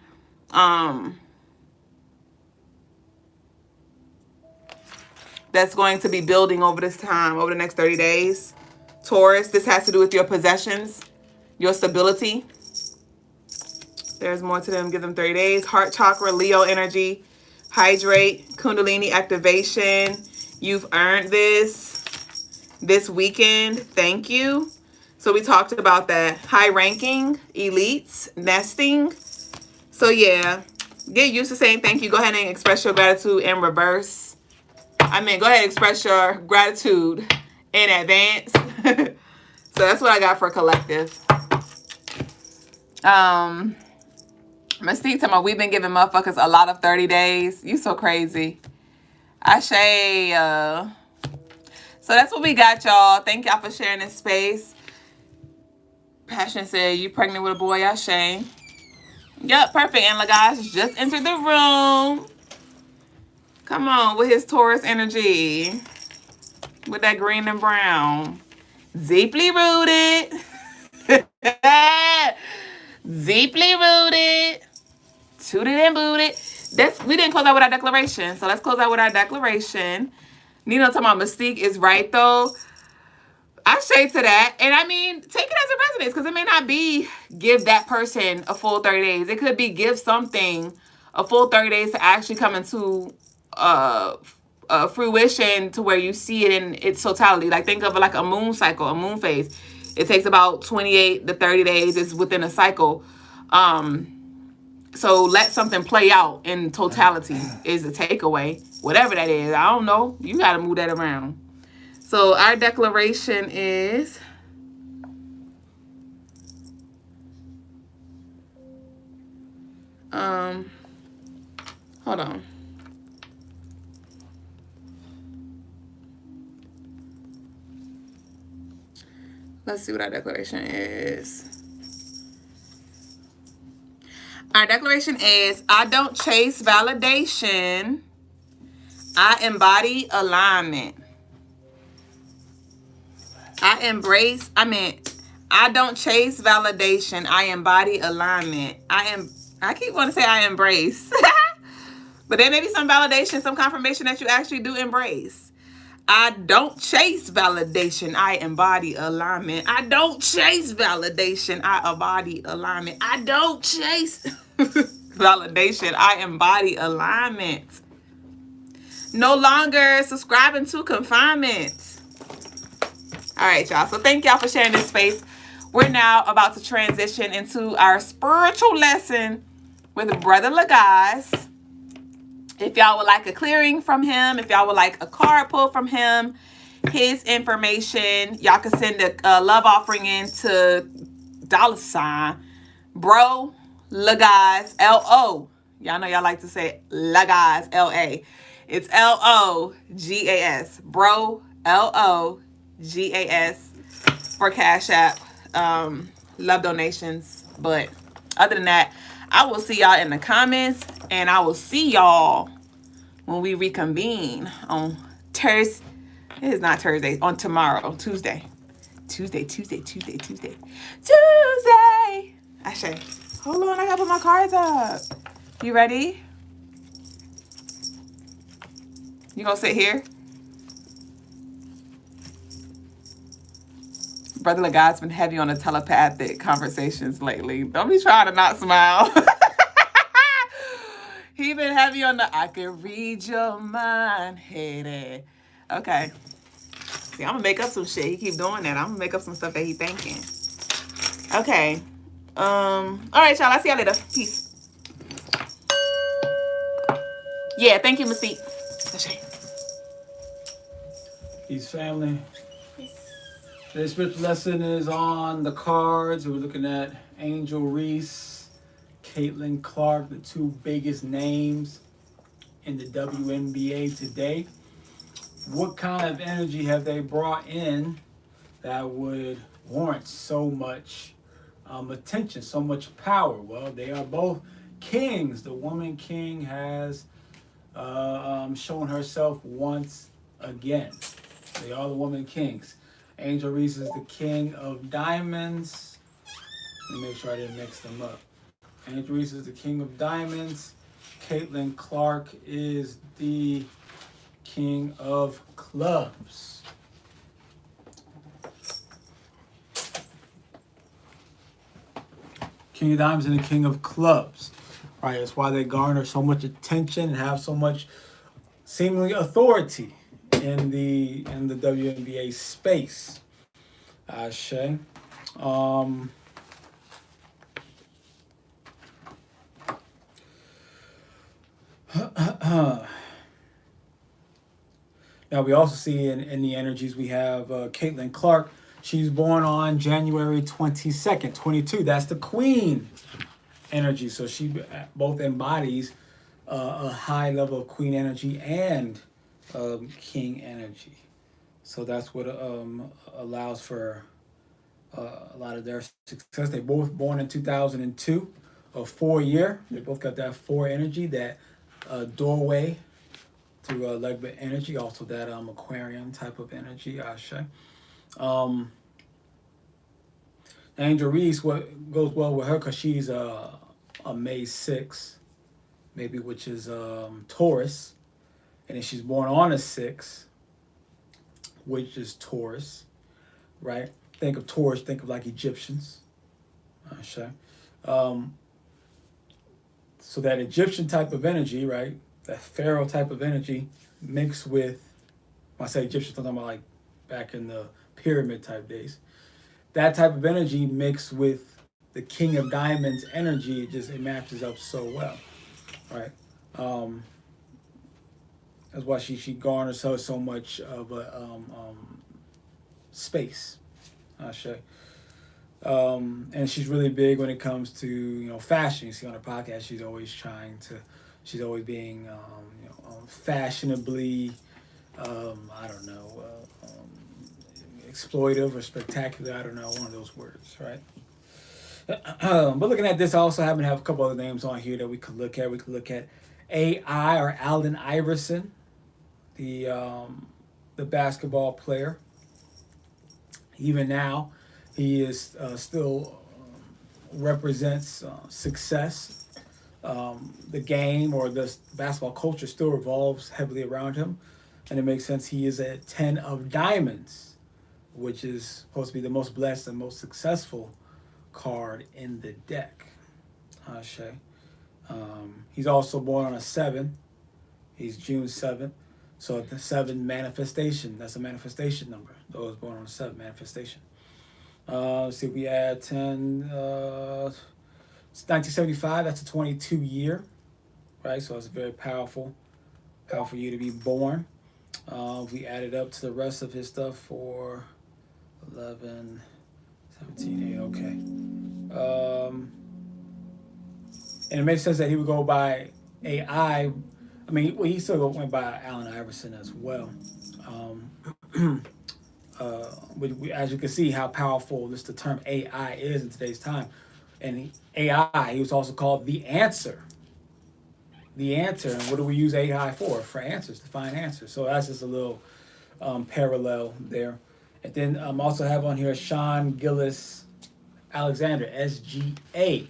building over this time, over the next 30 days. Taurus, this has to do with your possessions, your stability. There's more to them. Give them 30 days. Heart chakra, Leo energy. Hydrate, Kundalini activation. You've earned this weekend. Thank you. So we talked about that. High ranking, elites, nesting. So yeah, get used to saying thank you. Go ahead and express your gratitude in reverse. Go ahead and express your gratitude in advance. So that's what I got for collective. Mystique talking about we've been giving motherfuckers a lot of 30 days. You so crazy. Ashe. So that's what we got, y'all. Thank y'all for sharing this space. Passion said, you pregnant with a boy, Ashe. Yep, perfect. And Lagash just entered the room. Come on, with his Taurus energy. With that green and brown. Deeply rooted. Deeply rooted. Tooted and booted. We didn't close out with our declaration. So let's close out with our declaration. Nino talking about Mystique is right, though. I shade to that. And I mean, take it as a resonance, because it may not be give that person a full 30 days. It could be give something a full 30 days to actually come into fruition, to where you see it in its totality. Like, think of it like a moon cycle, a moon phase. It takes about 28 to 30 days. It's within a cycle. So let something play out in totality is the takeaway. Whatever that is. I don't know. You got to move that around. So our declaration is... hold on. Let's see what our declaration is. Our declaration is, I don't chase validation. I embody alignment. I don't chase validation. I embody alignment. I keep wanting to say I embrace. But there may be some validation, some confirmation that you actually do embrace. I don't chase validation. I embody alignment. I don't chase validation. I embody alignment. I don't chase validation. I embody alignment. No longer subscribing to confinement. All right, y'all. So thank y'all for sharing this space. We're now about to transition into our spiritual lesson with Brother Lagasse. If y'all would like a clearing from him, if y'all would like a card pull from him, his information, y'all can send a love offering in to $, bro, Lagaz, L-O. Y'all know y'all like to say Lagaz, L-A. It's Logas. Bro, Logas for Cash App. Love donations. But other than that, I will see y'all in the comments. And I will see y'all when we reconvene on Thursday. It is not Thursday. On tomorrow. Tuesday. Tuesday. Ashay. Hold on, I gotta put my cards up. You ready? You gonna sit here? Brother Lagod's been heavy on the telepathic conversations lately. Don't be trying to not smile. He been heavy on the I can read your mind. Hey. Okay. See, I'm gonna make up some shit. He keep doing that. I'm gonna make up some stuff that he thinking. Okay. All right, y'all. I'll see y'all later. Peace. Yeah, thank you, Mystique. Peace, family. Today's spiritual lesson is on the cards. We're looking at Angel Reese, Caitlin Clark, the two biggest names in the WNBA today. What kind of energy have they brought in that would warrant so much attention, so much power? Well, they are both kings. The woman king has shown herself once again. They are the woman kings. Angel Reese is the king of diamonds. Let me make sure I didn't mix them up. Angel Reese is the king of diamonds. Caitlin Clark is the king of clubs. King of diamonds and the king of clubs. Right, that's why they garner so much attention and have so much seemingly authority in the WNBA space. Ashe. Now we also see in the energies we have Caitlin Clark. She's born on January 22nd, 22. That's the queen energy. So she both embodies a high level of queen energy and king energy. So that's what allows for a lot of their success. They both born in 2002, a 4 year. They both got that 4 energy, that doorway to Legba energy, also that Aquarian type of energy, Ashe. Angel Reese, what goes well with her, because she's a May 6, maybe, which is Taurus. And then she's born on a 6, which is Taurus, right? Think of Taurus, think of like Egyptians. Ashe. So that Egyptian type of energy, right? That Pharaoh type of energy mixed with, when I say Egyptian, I'm talking about like back in the pyramid type days. That type of energy mixed with the King of Diamonds energy, it matches up so well, right? That's why she garners her so much of a space, and she's really big when it comes to fashion. You see on her podcast, she's always being fashionably, exploitive or spectacular. I don't know, one of those words, right? But looking at this, I also happen to have a couple other names on here that we could look at. We could look at AI, or Allen Iverson, the basketball player. Even now, he is still represents success. The game, or the basketball culture, still revolves heavily around him, and it makes sense. He is a 10 of diamonds, which is supposed to be the most blessed and most successful card in the deck. Ashe. He's also born on a 7. He's June 7th. So the 7 manifestation, that's a manifestation number. Those born on a 7 manifestation. Let's see, we add 10, it's 1975, that's a 22 year, right? So it's a very powerful year to be born. We added up to the rest of his stuff for 11, 17, 8, okay. And it makes sense that he would go by AI. I mean, well, he still went by Allen Iverson as well. Um, as you can see, how powerful the term AI is in today's time. And AI, he was also called the answer. The answer. And what do we use AI for? For answers, to find answers. So that's just a little parallel there. And then also have on here Sean Gillis Alexander, SGA,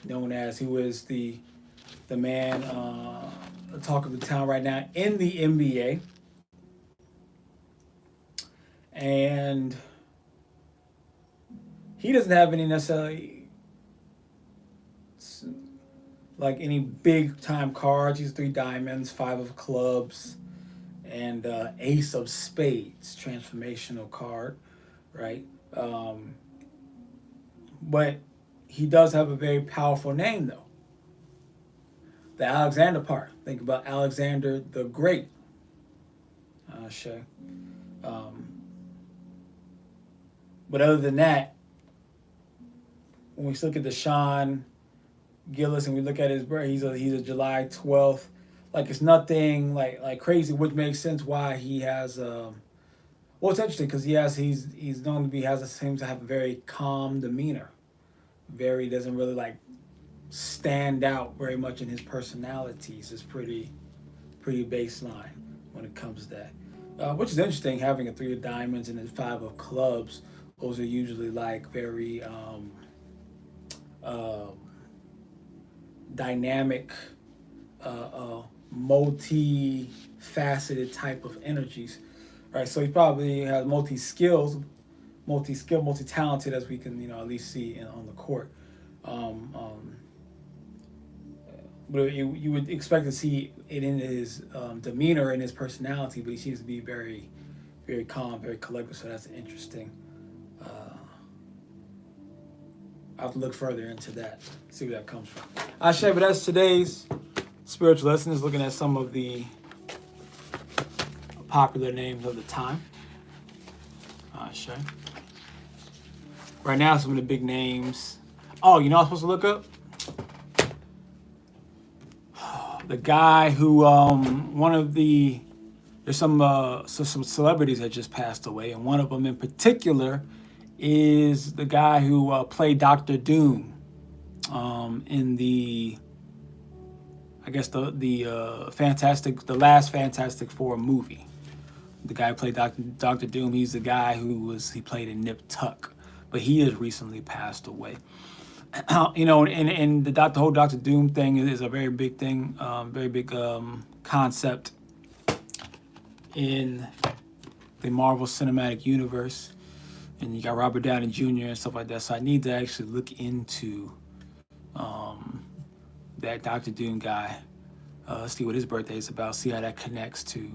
known as, who is the man, the talk of the town right now in the NBA. And he doesn't have any necessarily like any big time cards. He's three diamonds, five of clubs, and ace of spades, transformational card, right? But he does have a very powerful name though. The Alexander part. Think about Alexander the Great. Sure. Um, but other than that, when we look at the Sean Gillis and we look at his birth, he's a July 12th. Like it's nothing like crazy, which makes sense why he has. Well, it's interesting because he's known to be seems to have a very calm demeanor. Very doesn't really like stand out very much in his personalities. It's pretty baseline when it comes to that. Which is interesting, having a three of diamonds and a five of clubs. Those are usually like very uh, dynamic, multi-faceted type of energies, right? So he probably has multi-talented, as we can at least see on the court. Um, um, but you would expect to see it in his demeanor and his personality, but he seems to be very, very calm, very collected. So that's interesting. I have to look further into that, see where that comes from. Ashe, but that's today's spiritual lesson, is looking at some of the popular names of the time. Ashe. Right now, some of the big names. Oh, you know what I'm supposed to look up? The guy who, there's some celebrities that just passed away, and one of them in particular is the guy who played Doctor Doom in the, I guess the last Fantastic Four movie. The guy who played Doctor Doom, he's the guy he played in Nip Tuck, but he has recently passed away. And the whole Doctor Doom thing is a very big thing, very big concept in the Marvel Cinematic Universe. And you got Robert Downey Jr. and stuff like that. So I need to actually look into that Doctor Doom guy. See what his birthday is about. See how that connects to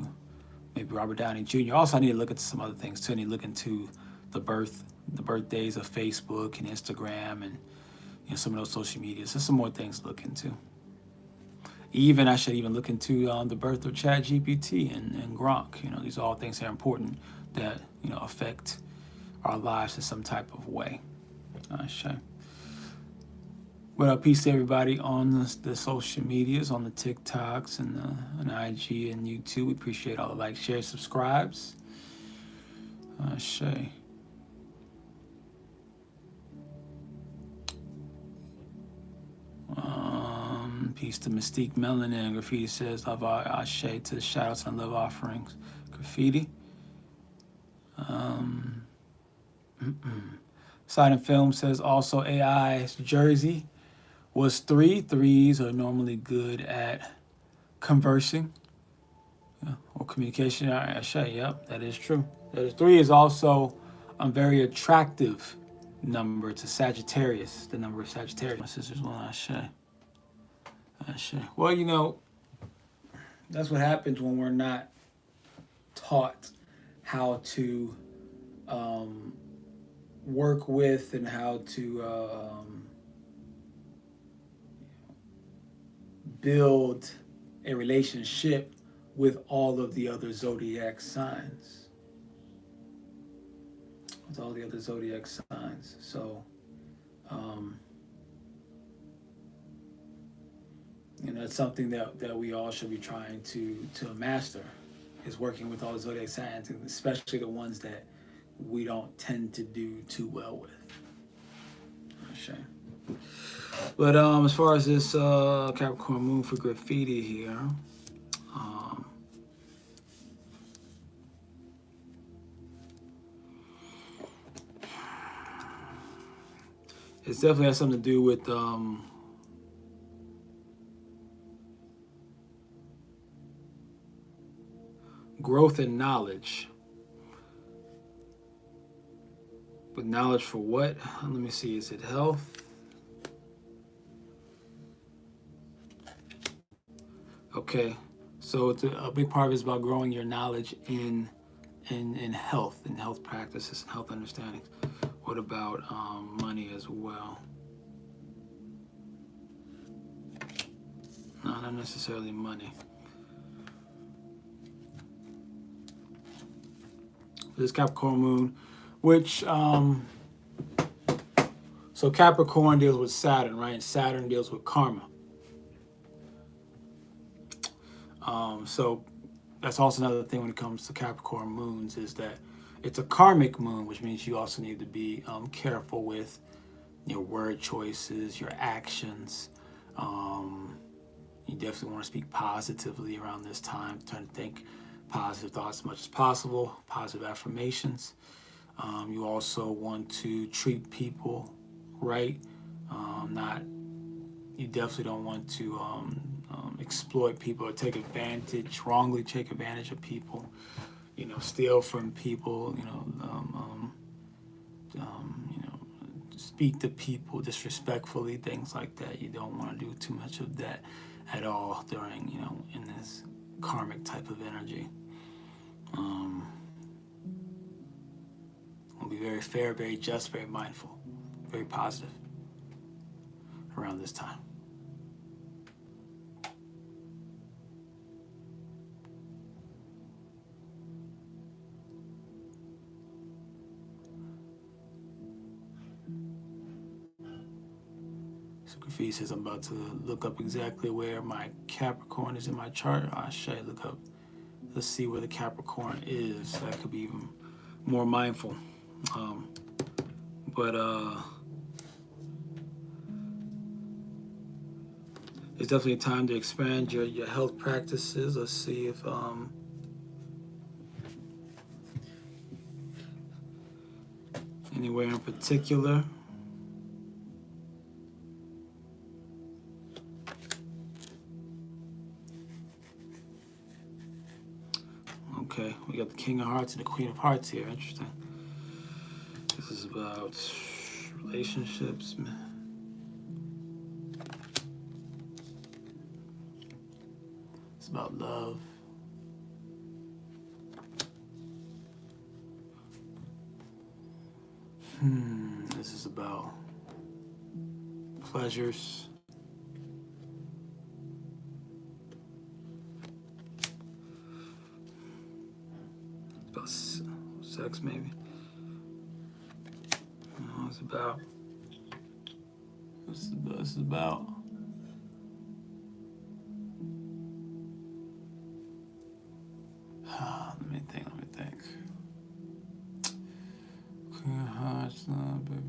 maybe Robert Downey Jr. Also, I need to look into some other things too. I need to look into the birthdays of Facebook and Instagram and some of those social medias. There's some more things to look into. I should even look into the birth of ChatGPT and Gronk. These are all things that are important that affect our lives in some type of way. Sure. Well, peace to everybody on the social medias, on the TikToks and IG and YouTube. We appreciate all the likes, shares, subscribes. Sure. Peace to Mystique Melanin. Graffiti says, love Ashe to the shout-outs and love offerings. Graffiti. Silent Film says also AI's jersey was 3. Threes are normally good at conversing or communication. Ashe, yep, that is true. 3 is also a very attractive number to Sagittarius, the number of Sagittarius. My sister's one, Ashe. Well, that's what happens when we're not taught how to work with and how to build a relationship with all of the other zodiac signs. So You know, it's something that we all should be trying to master, is working with all the zodiac signs, and especially the ones that we don't tend to do too well with. Shame. But as far as this Capricorn moon for graffiti here, um, it definitely has something to do with growth and knowledge. But knowledge for what? Let me see. Is it health? Okay, so it's a big part of it is about growing your knowledge in health, in health practices, and health understandings. What about money as well? No, not necessarily money. This Capricorn moon, which so Capricorn deals with Saturn, right? And Saturn deals with karma. So that's also another thing when it comes to Capricorn moons, is that it's a karmic moon, which means you also need to be careful with your word choices, your actions. You definitely want to speak positively around this time. Trying to think positive thoughts as much as possible, positive affirmations. You also want to treat people right. You definitely don't want to exploit people or wrongly take advantage of people. You know, steal from people. Speak to people disrespectfully, things like that. You don't want to do too much of that at all during, in this karmic type of energy. We'll be very fair, very just, very mindful, very positive around this time. So Graffiti says, I'm about to look up exactly where my Capricorn is in my chart. I should look up. Let's see where the Capricorn is. That could be even more mindful. But it's definitely time to expand your health practices. Let's see if anywhere in particular. Okay, we got the King of Hearts and the Queen of Hearts here. Interesting. This is about relationships. It's about love. This is about pleasures. About sex, maybe. No, it's about. This is about. Let me think. Queen of Hearts, love, baby.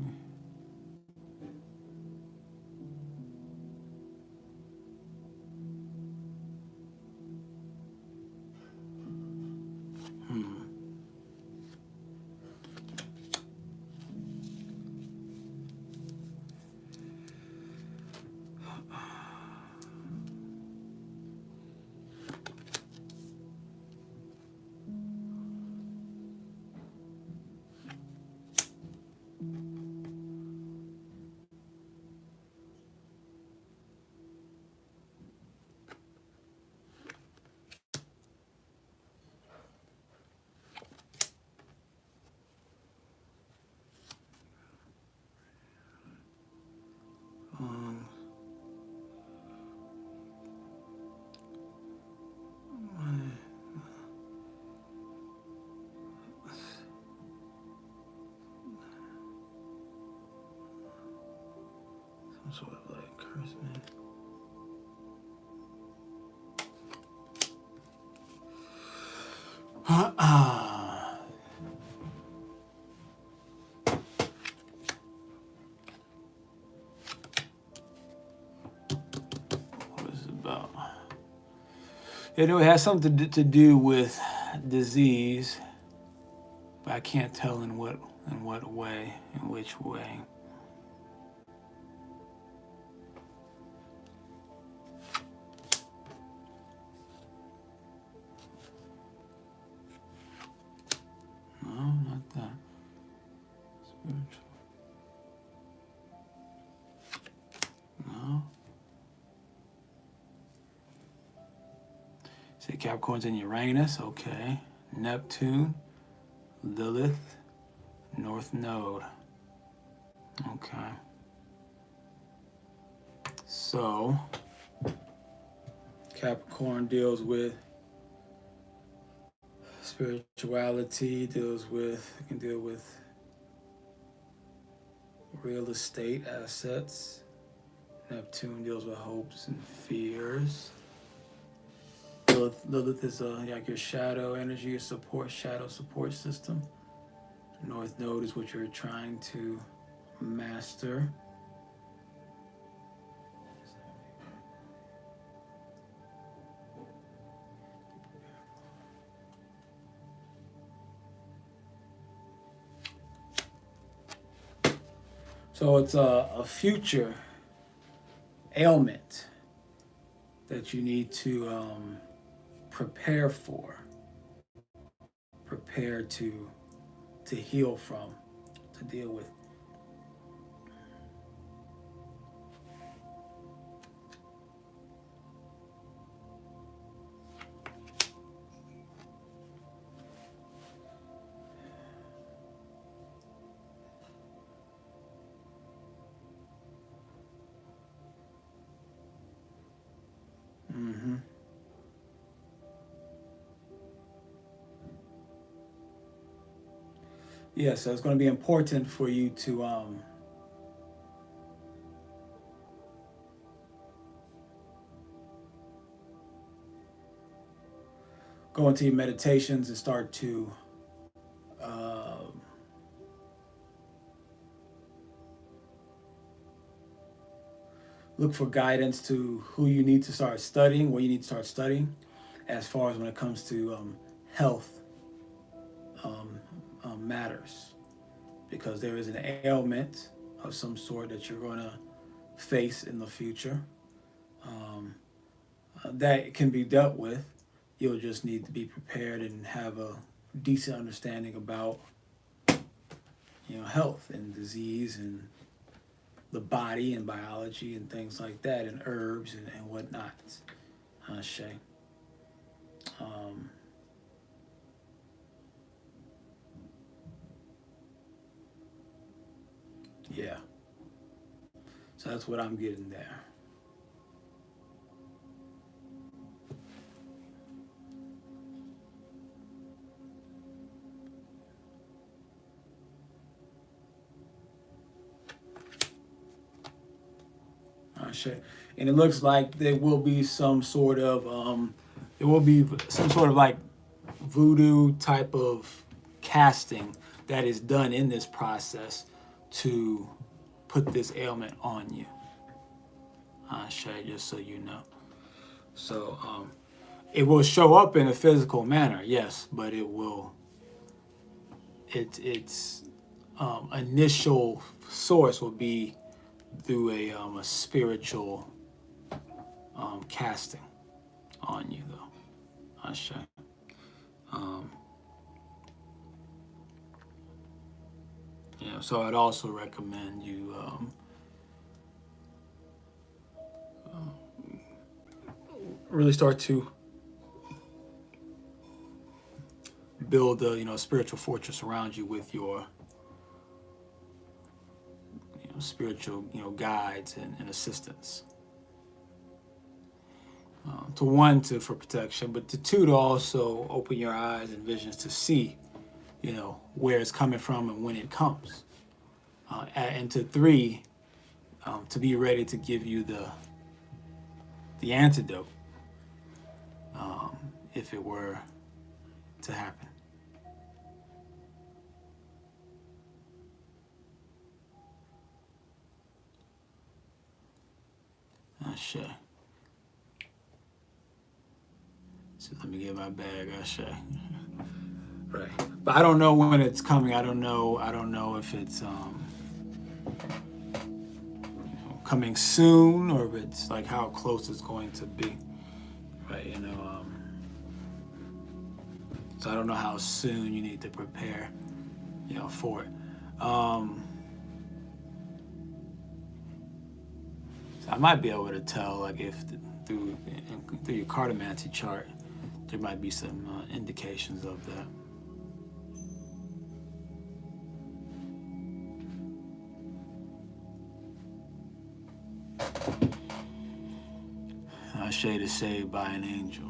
Some sort of like curse, man. What is it about? It has something to do with disease, but I can't tell in what way, in which way. No, not that. Spiritual. No. Say Capricorn's in Uranus, okay. Neptune, Lilith, North Node. Okay. So Capricorn deals with spirituality, it can deal with real estate assets. Neptune deals with hopes and fears. Lilith is like your shadow energy, your shadow support system. North Node is what you're trying to master. So it's a future ailment that you need to prepare for, prepare to heal from, to deal with. Mm-hmm. Yeah, so it's going to be important for you to go into your meditations and start to look for guidance to who you need to start studying, what you need to start studying, as far as when it comes to health matters, because there is an ailment of some sort that you're going to face in the future that can be dealt with. You'll just need to be prepared and have a decent understanding about health and disease and the body and biology and things like that, and herbs and whatnot. Shay. Yeah. So that's what I'm getting there. Shay. And it looks like there will be some sort of like voodoo type of casting that is done in this process to put this ailment on you. Shay, just so you know. So it will show up in a physical manner, yes, but its initial source will be through a spiritual casting on you, though. Ashe. So I'd also recommend you really start to build a spiritual fortress around you with your spiritual guides and assistants. For protection, but to two, to also open your eyes and visions to see where it's coming from and when it comes, and to three, to be ready to give you the antidote if it were to happen. Ashe. So let me get my bag. Ashe. Right. But I don't know when it's coming. I don't know if it's coming soon, or if it's like how close it's going to be. Right. So I don't know how soon you need to prepare, for it. So I might be able to tell, like, if through your cartomancy chart, there might be some indications of that. Shade is saved by an angel.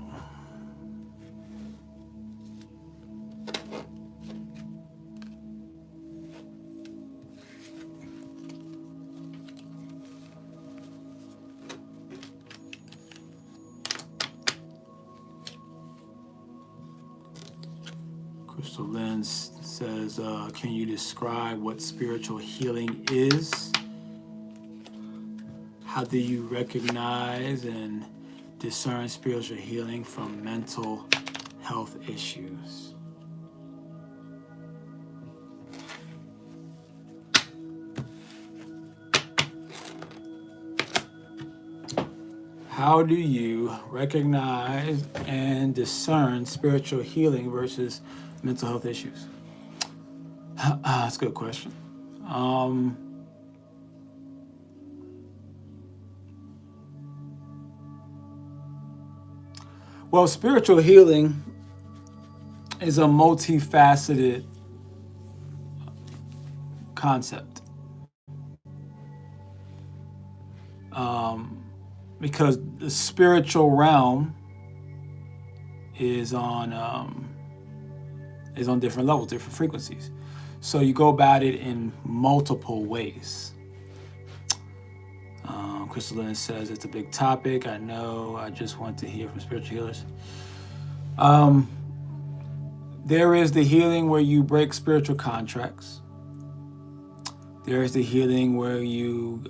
Crystaline says, can you describe what spiritual healing is? How do you recognize and discern spiritual healing from mental health issues? How do you recognize and discern spiritual healing versus mental health issues? That's a good question. Well, spiritual healing is a multifaceted concept. Because the spiritual realm is on different levels, different frequencies. So you go about it in multiple ways. Crystaline says it's a big topic. I know. I just want to hear from spiritual healers. There is the healing where you break spiritual contracts. There is the healing where you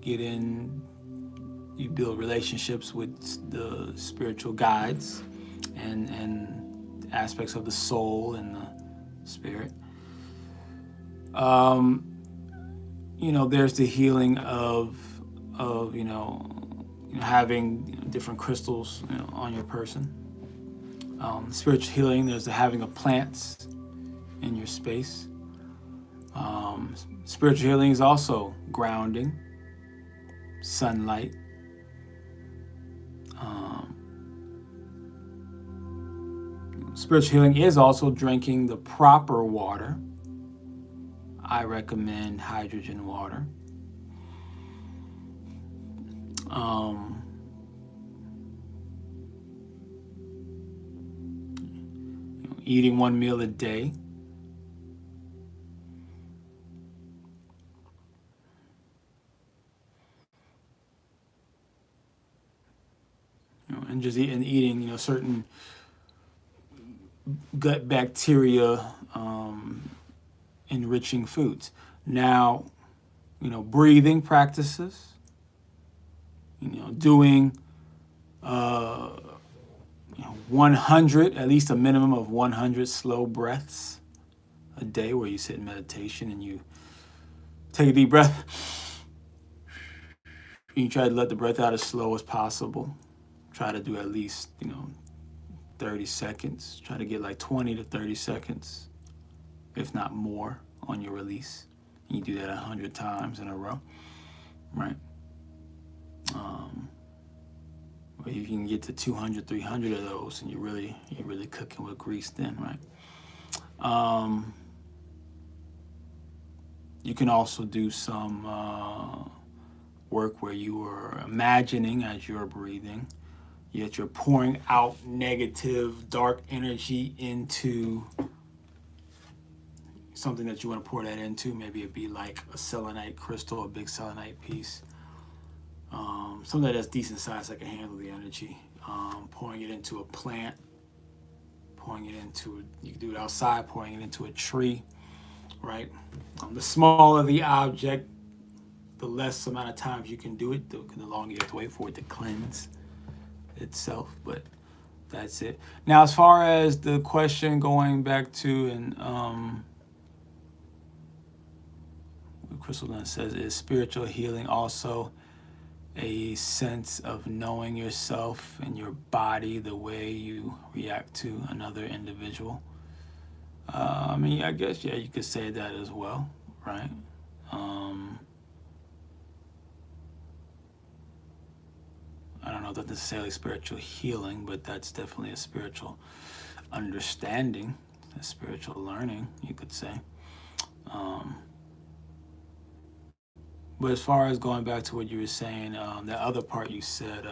you build relationships with the spiritual guides and aspects of the soul and the spirit. There's the healing of having different crystals on your person. Spiritual healing, there's the having of plants in your space. Spiritual healing is also grounding, sunlight. Spiritual healing is also drinking the proper water. I recommend hydrogen water. Eating one meal a day. And just eating, certain gut bacteria enriching foods. Now, breathing practices, doing 100, at least a minimum of 100 slow breaths a day, where you sit in meditation and you take a deep breath. You try to let the breath out as slow as possible. Try to do at least, 30 seconds. Try to get like 20 to 30 seconds, if not more, on your release. You do that 100 times in a row, right? Or you can get to 200, 300 of those, and you're really cooking with grease then, right? You can also do some work where you are imagining as you're breathing, yet you're pouring out negative, dark energy into something that you want to pour that into. Maybe it'd be like a selenite crystal, a big selenite piece. Something that's decent size that can handle the energy. Pouring it into a plant pouring it into, you can do it outside, pouring it into a tree, right? The smaller the object, the less amount of times you can do it, the longer you have to wait for it to cleanse itself. But that's it. Now, as far as the question going back to, and Crystaline says, is spiritual healing also a sense of knowing yourself and your body the way you react to another individual? I mean, I guess, yeah, you could say that as well, right? I don't know if that's necessarily spiritual healing, but that's definitely a spiritual understanding, a spiritual learning, you could say. But as far as going back to what you were saying, that other part you said,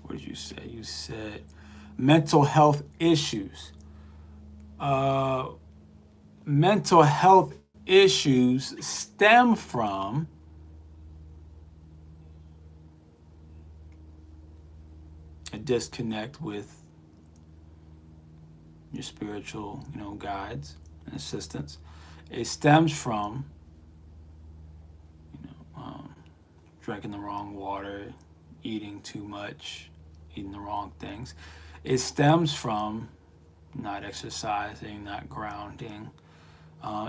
what did you say? You said mental health issues. Mental health issues stem from a disconnect with your spiritual, guides and assistants. It stems from, drinking the wrong water, eating too much, eating the wrong things. It stems from not exercising, not grounding.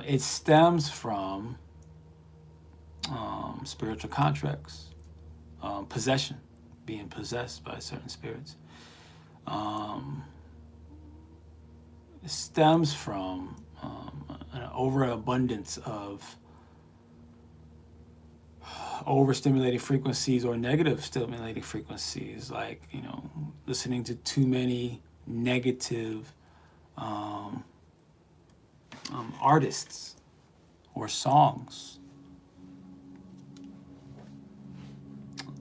It stems from spiritual contracts, possession, being possessed by certain spirits. It stems from an overabundance of overstimulated frequencies or negative stimulated frequencies, like, listening to too many negative artists or songs.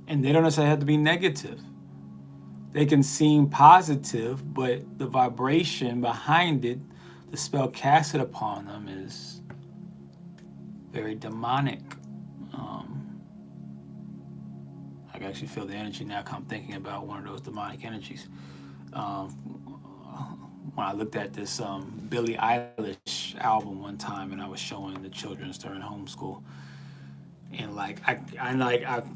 And they don't necessarily have to be negative. They can seem positive, but the vibration behind it, the spell casted upon them, is very demonic. I can actually feel the energy now. I'm thinking about one of those demonic energies. When I looked at this Billie Eilish album one time, and I was showing the children during homeschool, and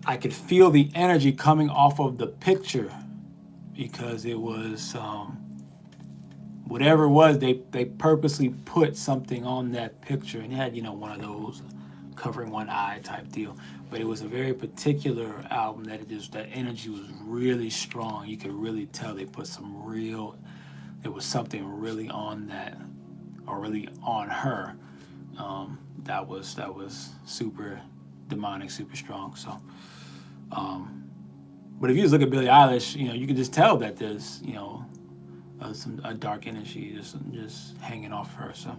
I could feel the energy coming off of the picture, because it was whatever it was, they purposely put something on that picture, and it had one of those covering one eye type deal. But it was a very particular album that that energy was really strong. You could really tell they put there was something really on that, or really on her, that was super demonic, super strong. So, but if you just look at Billie Eilish, you can just tell that there's a dark energy just hanging off her. So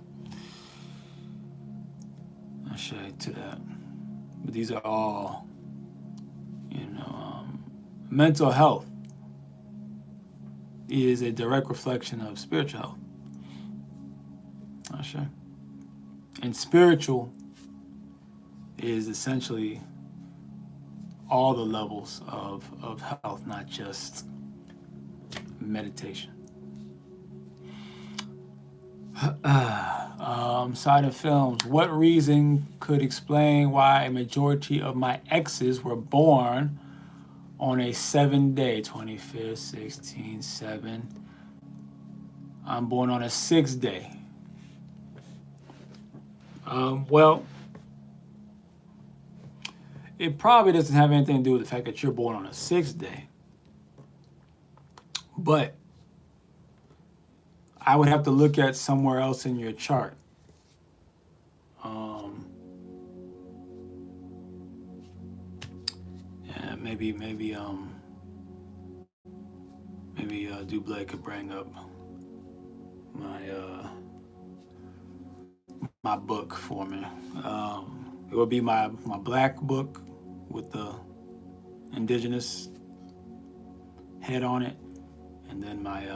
I'll show you to that. But these are all, mental health is a direct reflection of spiritual health. I'll show. And spiritual is essentially all the levels of health, not just meditation. Silent films. What reason could explain why a majority of my exes were born on a 7-day, 25th, 16, 7. I'm born on a 6-day. Well, it probably doesn't have anything to do with the fact that you're born on a 6-day. But I would have to look at somewhere else in your chart. Yeah, maybe Dublé could bring up my book for me. It would be my black book with the indigenous head on it, and then my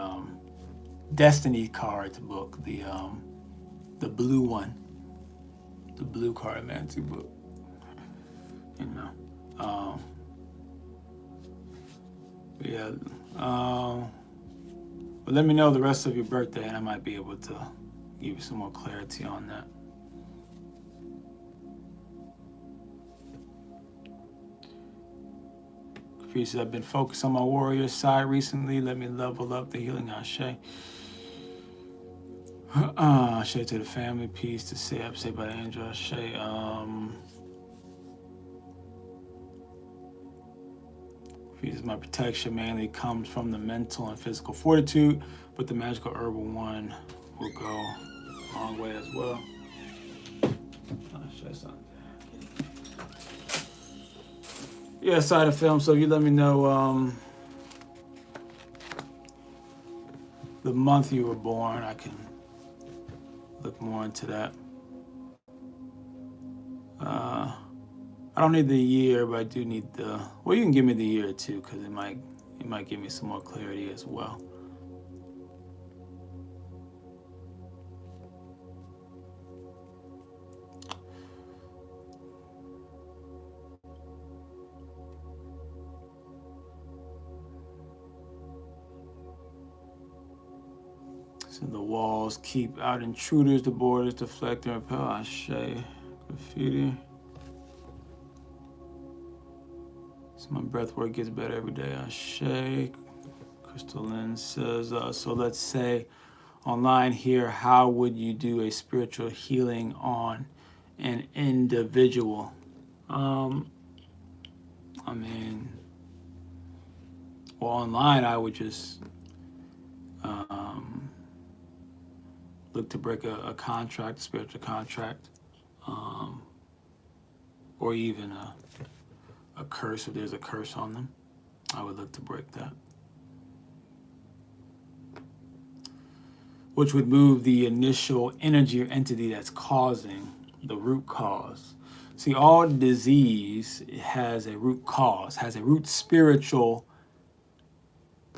Destiny cards book, the blue one, the blue cartomancy book. Yeah. But let me know the rest of your birthday, and I might be able to give you some more clarity on that. Confucius, I've been focused on my warrior side recently. Let me level up the healing. Ashe. Ashe to the family. Peace to say. I'm saved by the angel. Ashe. Confucius, my protection mainly comes from the mental and physical fortitude, but the magical herbal one will go a long way as well. Ashe, son. Yeah, side of film. So you let me know the month you were born. I can look more into that. I don't need the year, but I do need the. Well, you can give me the year too, because it might give me some more clarity as well. So the walls keep out intruders, the borders deflect and repel. Ashe. Graffiti. So my breath work gets better every day. Ashe. Crystaline says, so let's say online here, how would you do a spiritual healing on an individual? I mean, well, online I would just look to break a contract, a spiritual contract, or even a curse if there's a curse on them. I would look to break that, which would move the initial energy or entity that's causing the root cause. See, all disease has a root cause, has a root spiritual,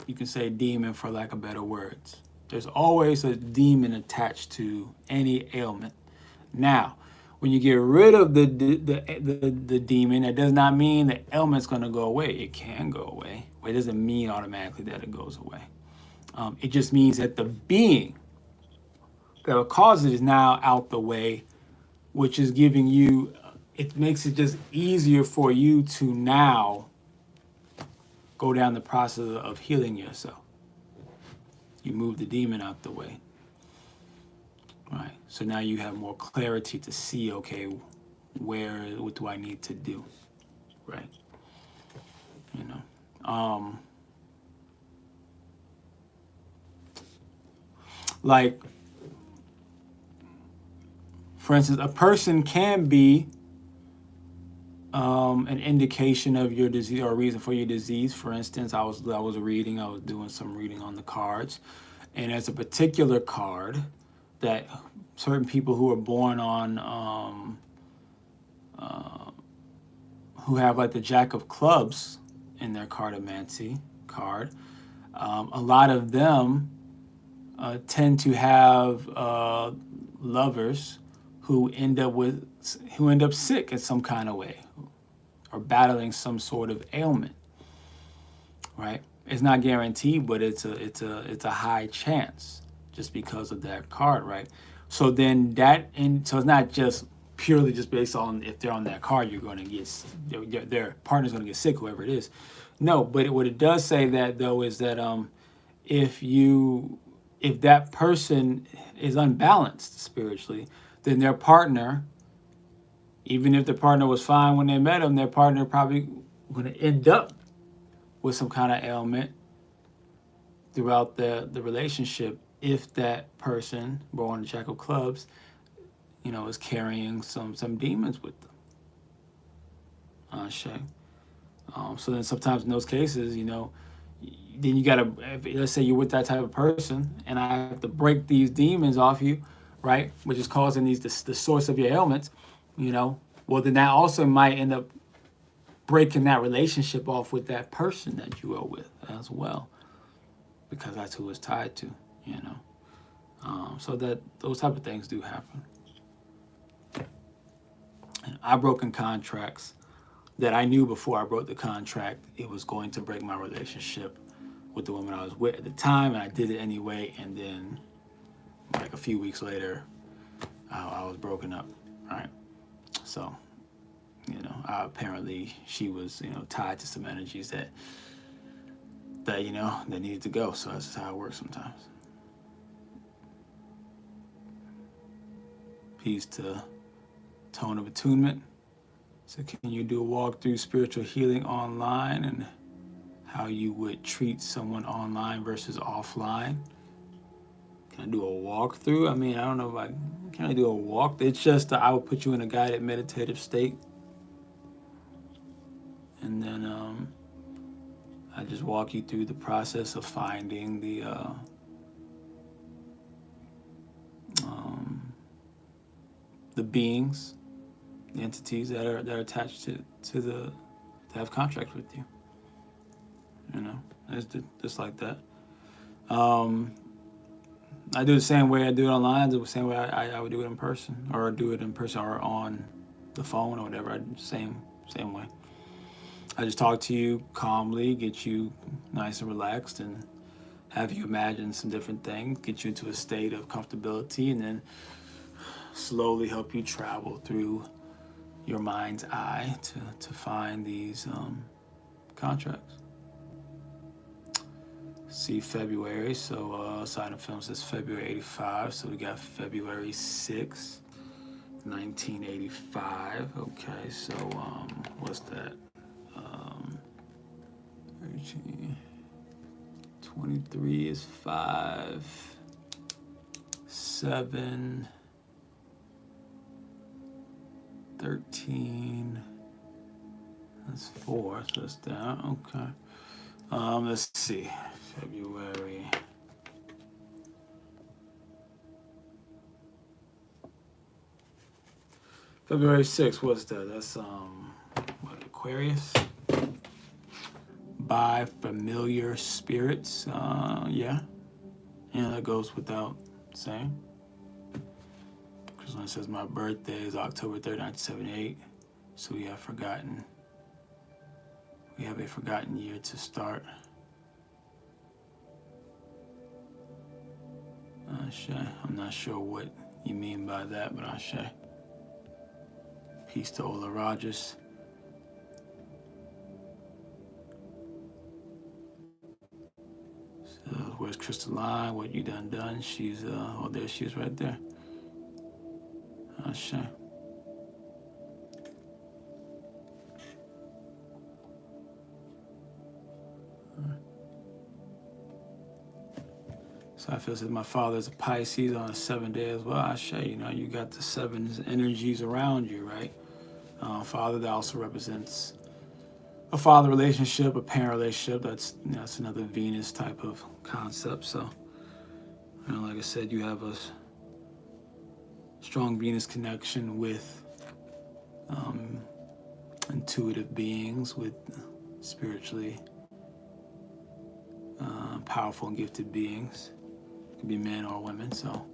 you can say demon for lack of better words. There's always a demon attached to any ailment. Now, when you get rid of the demon, that does not mean the ailment's going to go away. It can go away, but it doesn't mean automatically that it goes away. It just means that the being that will cause it is now out the way, which is giving you, it makes it just easier for you to now go down the process of healing yourself. You move the demon out the way. Right. So now you have more clarity to see, okay, what do I need to do? Right. You know. Like, for instance, a person can be an indication of your disease or a reason for your disease. For instance, I was doing some reading on the cards, and there's a particular card that certain people who are born on who have like the Jack of Clubs in their cartomancy card, a lot of them tend to have lovers who end up sick in some kind of way or battling some sort of ailment. Right? It's not guaranteed, but it's a high chance just because of that card, right? So then so it's not just purely just based on if they're on that card, you're going to get their partner's going to get sick, whoever it is. No, but what it does say that though is that if that person is unbalanced spiritually, then their partner, even if the partner was fine when they met them, their partner probably going to end up with some kind of ailment throughout the relationship if that person, born in the Jack of Clubs, is carrying some demons with them. So then sometimes in those cases, then you gotta, let's say you're with that type of person, and I have to break these demons off you, right? Which is causing the source of your ailments, well then that also might end up breaking that relationship off with that person that you are with as well, because that's who it's tied to, so that those type of things do happen. And I've broken contracts that I knew before I broke the contract it was going to break my relationship with the woman I was with at the time, and I did it anyway. And then, like a few weeks later, I was broken up, right? So, apparently she was, tied to some energies that that needed to go. So that's just how it works sometimes. Peace to Tone of Attunement. So can you do a walkthrough spiritual healing online and how you would treat someone online versus offline? Can I do a walkthrough? I mean, I don't know if can I do a walk? It's just I would put you in a guided meditative state. And then I just walk you through the process of finding the beings, the entities that are attached to have contracts with you. It's just like that. I do the same way I do it online. I do the same way I would do it in person, or do it in person, or on the phone, or whatever. Same way. I just talk to you calmly, get you nice and relaxed, and have you imagine some different things, get you into a state of comfortability, and then slowly help you travel through your mind's eye to find these contracts. See February, so Sign of Film says February 85, so we got February 6th, 1985. Okay, so what's that? 23 is 5, 7, 13, that's 4, so it's down. Okay. Let's see. February 6th, what's that? That's Aquarius. By familiar spirits. Yeah, that goes without saying. Crystaline says my birthday is October 3rd, 1978. So we have a forgotten year to start. Ashe. I'm not sure what you mean by that, but Ashe. Peace to Ola Rogers. So where's Crystaline? What you done? She's there she is right there. Ashe. So I feel as my father's a Pisces on a 7th day as well. Ashe, you got the 7's energies around you, right? Father, that also represents a father relationship, a parent relationship. That's another Venus type of concept. So, like I said, you have a strong Venus connection with intuitive beings, with spiritually powerful and gifted beings. Could be men or women, so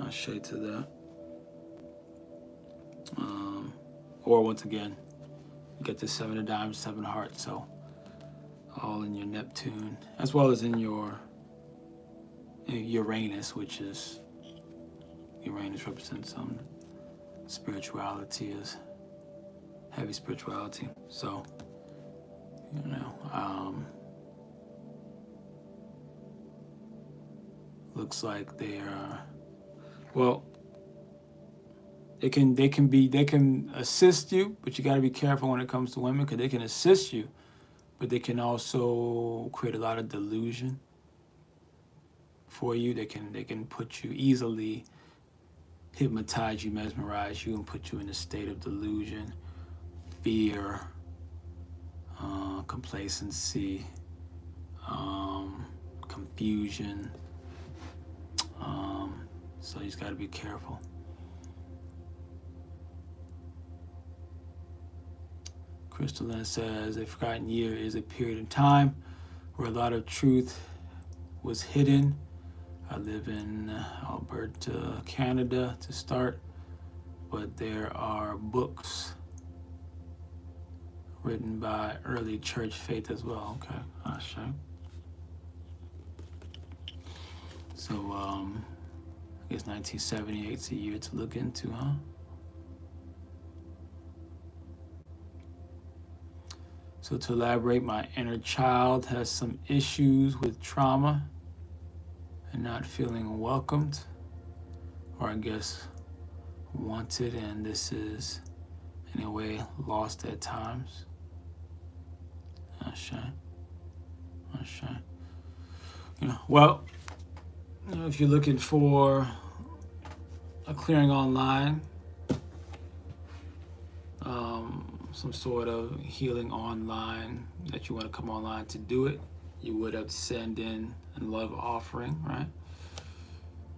I'll shade to that. Or once again, you get the 7 of diamonds, 7 of hearts, so all in your Neptune, as well as in your Uranus, which is Uranus represents spirituality, is heavy spirituality. So looks like they are they can assist you, but you got to be careful when it comes to women, because they can assist you, but they can also create a lot of delusion for you. They can put you easily, hypnotize you, mesmerize you, and put you in a state of delusion, fear, complacency, confusion. So you just got to be careful. Crystaline says a forgotten year is a period of time where a lot of truth was hidden. I live in Alberta, Canada to start, but there are books written by early church faith as well. Okay, Ashe. So I guess 1978 is a year to look into, huh? So to elaborate, my inner child has some issues with trauma and not feeling welcomed, or I guess wanted, and this is in a way lost at times. Ashe. Well, if you're looking for a clearing online, some sort of healing online that you want to come online to do it, you would have to send in a love offering, right?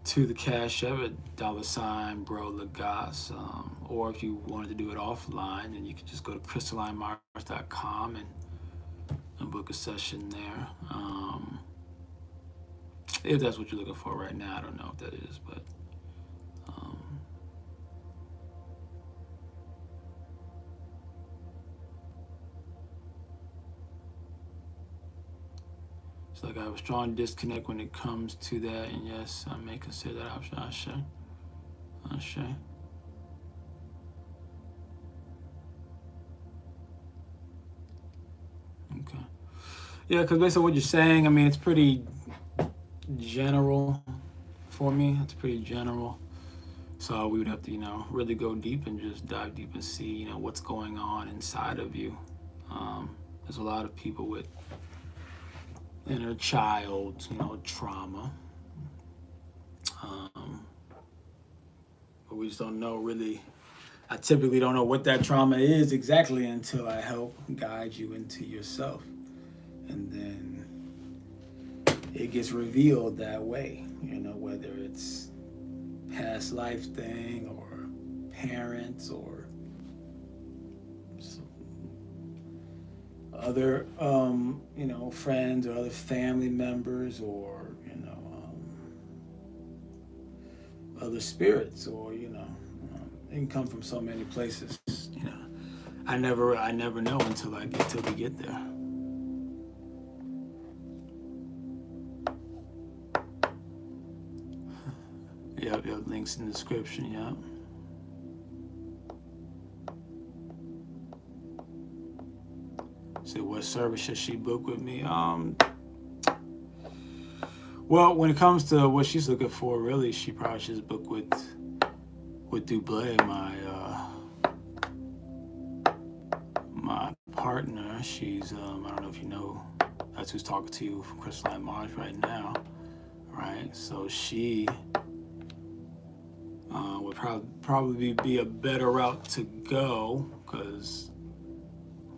To the Cash App at $Bro Lagos. Or if you wanted to do it offline, then you could just go to CrystalineMars.com and book a session there. If that's what you're looking for right now, I don't know if that is, but it's like I have a strong disconnect when it comes to that, and yes, I may consider that option. Ashe. Okay. Yeah, because based on what you're saying, I mean, it's pretty general for me. It's pretty general. So we would have to, really go deep and just dive deep and see, what's going on inside of you. There's a lot of people with inner child, trauma. But we just don't know really. I typically don't know what that trauma is exactly until I help guide you into yourself. And then it gets revealed that way, whether it's past life thing or parents or other, friends or other family members or, other spirits or, it can come from so many places, I never know until we get there. Yep, links in the description, yep. So what service should she book with me? Well, when it comes to what she's looking for, really, she probably should book with Dublé, my partner. She's I don't know if you know, that's who's talking to you from Crystaline Mars right now, right? So she would probably be a better route to go, because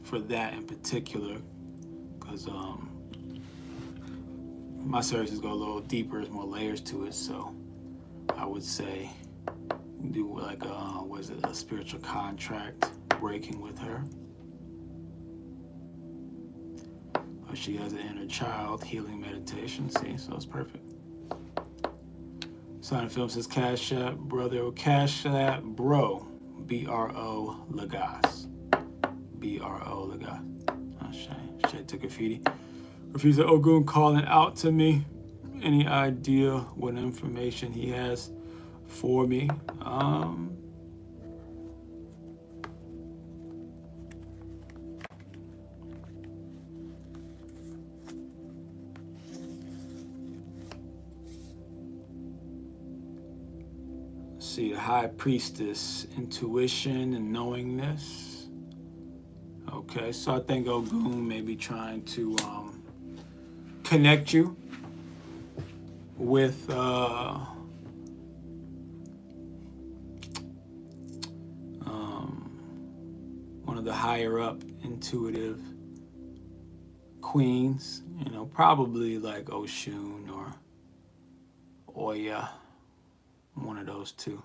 for that in particular, because my services go a little deeper, there's more layers to it. So I would say do like a spiritual contract breaking with her. She has an inner child healing meditation. See, so it's perfect. Sign and Film says Cash App, brother, Cash App, bro, BRO Lagos. BRO Lagos. Oh, Shay took graffiti. Graffiti Ogun calling out to me. Any idea what information he has for me? See, the High Priestess, intuition and knowingness. Okay, so I think Ogun may be trying to connect you with one of the higher up intuitive queens, probably like Oshun or Oya, one of those two.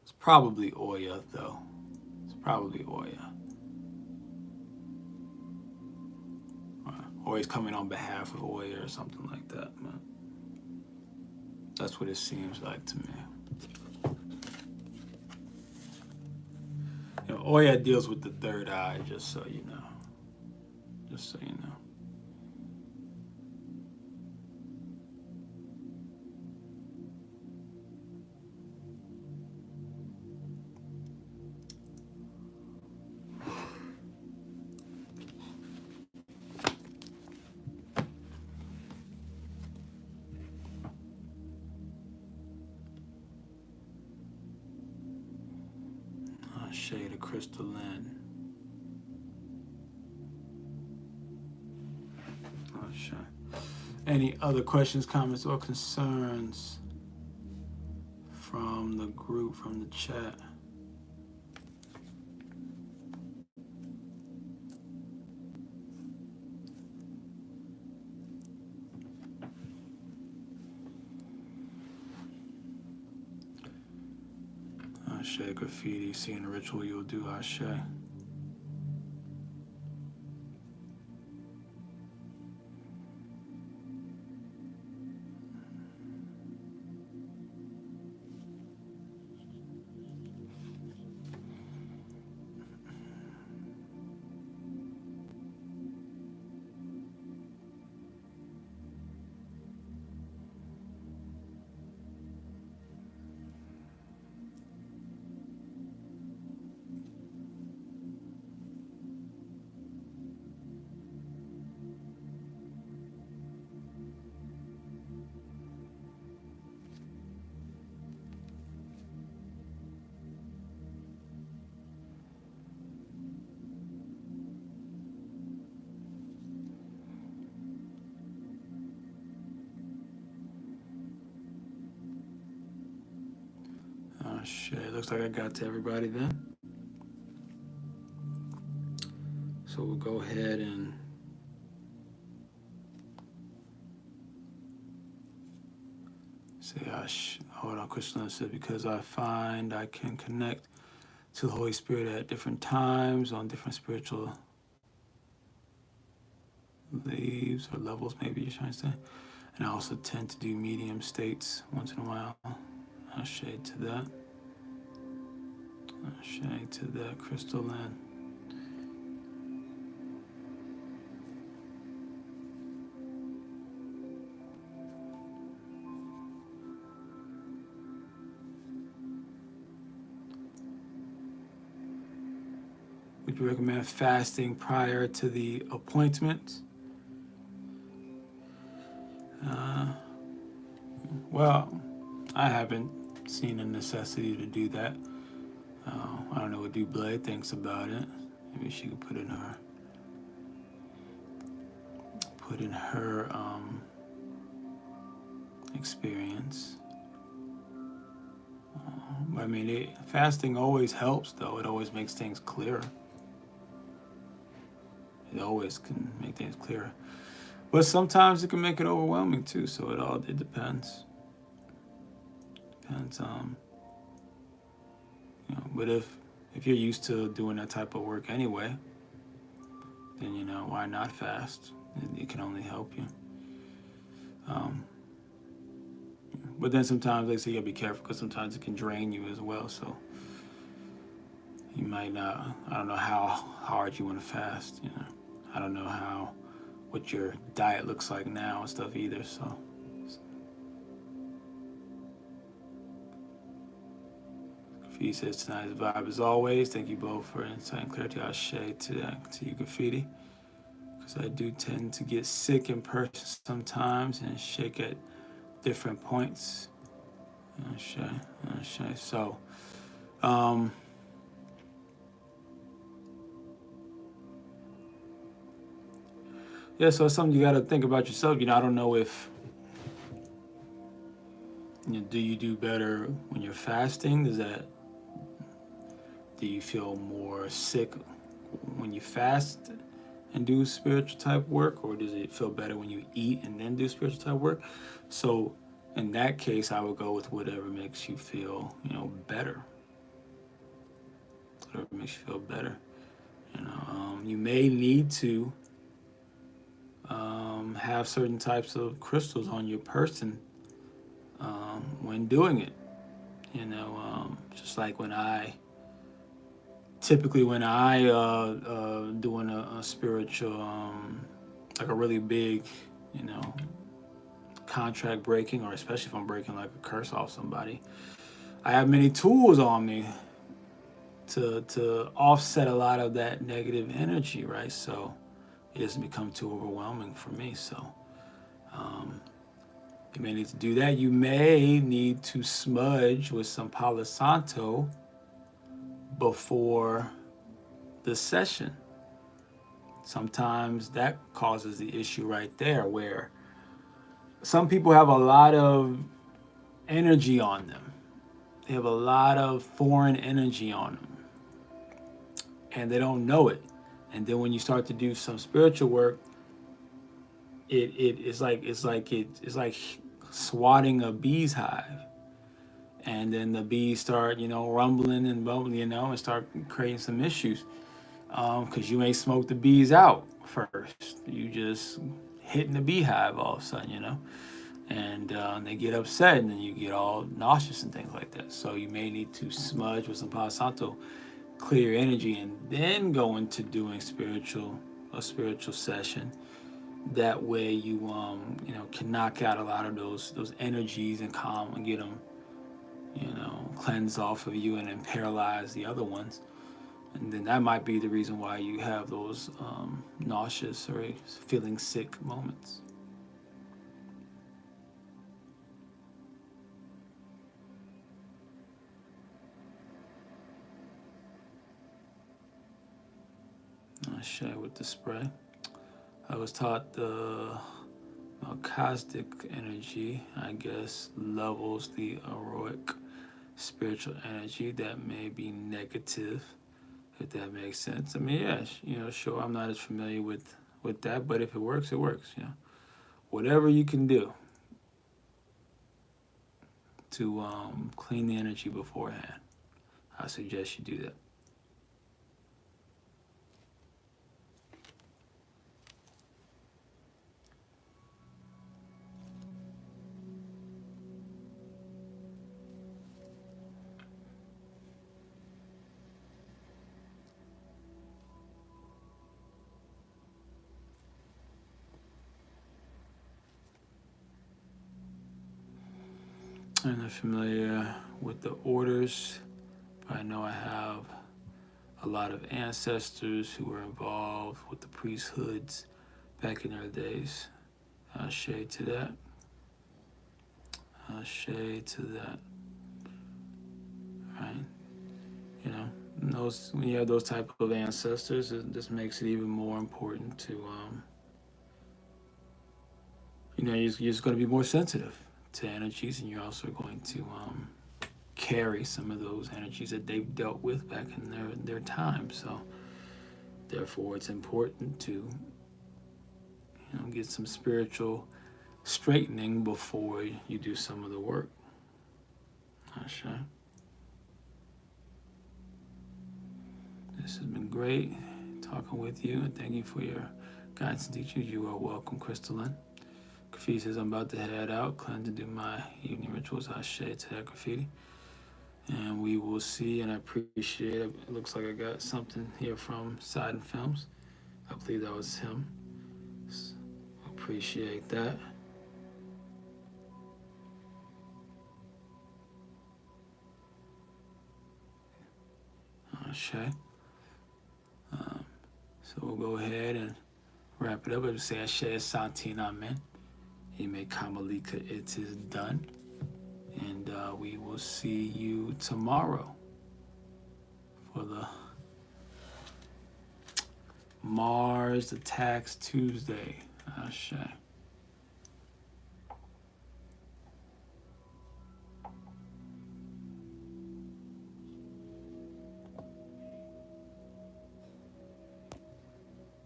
It's probably Oya though. It's probably Oya. Or he's coming on behalf of Oya or something like that. Man. That's what it seems like to me. Oya deals with the third eye, just so you know. Just so you know. shade of Crystaline. Any other questions, comments, or concerns from the group, from the chat? Ashe, graffiti, seeing the ritual you'll do, Ashe. Shit, looks like I got to everybody then. So we'll go ahead and say, hold on, Crystaline said, because I find I can connect to the Holy Spirit at different times on different spiritual leaves or levels, maybe you're trying to say. And I also tend to do medium states once in a while. I'll shade to that. Shade to that, Crystaline. Would you recommend fasting prior to the appointment? Well, I haven't seen a necessity to do that. I don't know what Dublé thinks about it. Maybe she could put in her experience. I mean, fasting always helps, though. It always makes things clearer. It always can make things clearer. But sometimes it can make it overwhelming, too. So it depends. Depends. But if you're used to doing that type of work anyway, then why not fast? It can only help you. But then sometimes, like I say, you gotta be careful because sometimes it can drain you as well. So you might not. I don't know how hard you want to fast. I don't know what your diet looks like now and stuff either. So. He says tonight's vibe as always. Thank you both for insight and clarity. I'll share to you, Graffiti, because I do tend to get sick in person sometimes and shake at different points. I'll share. So, yeah. So it's something you got to think about yourself. I don't know if. Do you do better when you're fasting? Do you feel more sick when you fast and do spiritual type work, or does it feel better when you eat and then do spiritual type work? So in that case, I would go with whatever makes you feel, better. Whatever makes you feel better. You may need to have certain types of crystals on your person when doing it. Just like when I doing a spiritual, like a really big, contract breaking, or especially if I'm breaking like a curse off somebody, I have many tools on me to offset a lot of that negative energy, right? So it doesn't become too overwhelming for me. So you may need to do that. You may need to smudge with some Palo Santo before the session. Sometimes that causes the issue right there, where some people have a lot of energy on them. They have a lot of foreign energy on them, and they don't know it. And then when you start to do some spiritual work, it's like swatting a bee's hive, and then the bees start rumbling and bubbling, and start creating some issues, because you may smoke the bees out first. You just hitting the beehive all of a sudden, and they get upset, and then you get all nauseous and things like that. So you may need to smudge with some Palo Santo, clear your energy, and then go into doing a spiritual session. That way you can knock out a lot of those energies and calm and get them cleanse off of you, and then paralyze the other ones. And then that might be the reason why you have those nauseous or feeling sick moments. I'll share with the spray. I was taught the caustic energy, I guess, levels the auric spiritual energy that may be negative, if that makes sense. I mean, yeah, sure, I'm not as familiar with that, but if it works, it works. Whatever you can do to clean the energy beforehand, I suggest you do that. I'm not familiar with the orders, but I know I have a lot of ancestors who were involved with the priesthoods back in their days. Shade to that. Shade to that. Right? When you have those type of ancestors, it just makes it even more important to, you're just going to be more sensitive to energies, and you're also going to carry some of those energies that they've dealt with back in their time. So therefore it's important to get some spiritual straightening before you do some of the work. Ashe. This has been great talking with you, and thank you for your guidance and teachings. You are welcome, Crystaline. Graffiti says, I'm about to head out, cleanse and do my evening rituals. I share to that graffiti. And we will see, and I appreciate it. It looks like I got something here from Sidon Films. I believe that was him. So, appreciate that. Okay. So we'll go ahead and wrap it up. I would say Ashe Santin Amen. Ime Kamalika, it is done. And we will see you tomorrow for the Mars Attacks Tuesday. Ashe.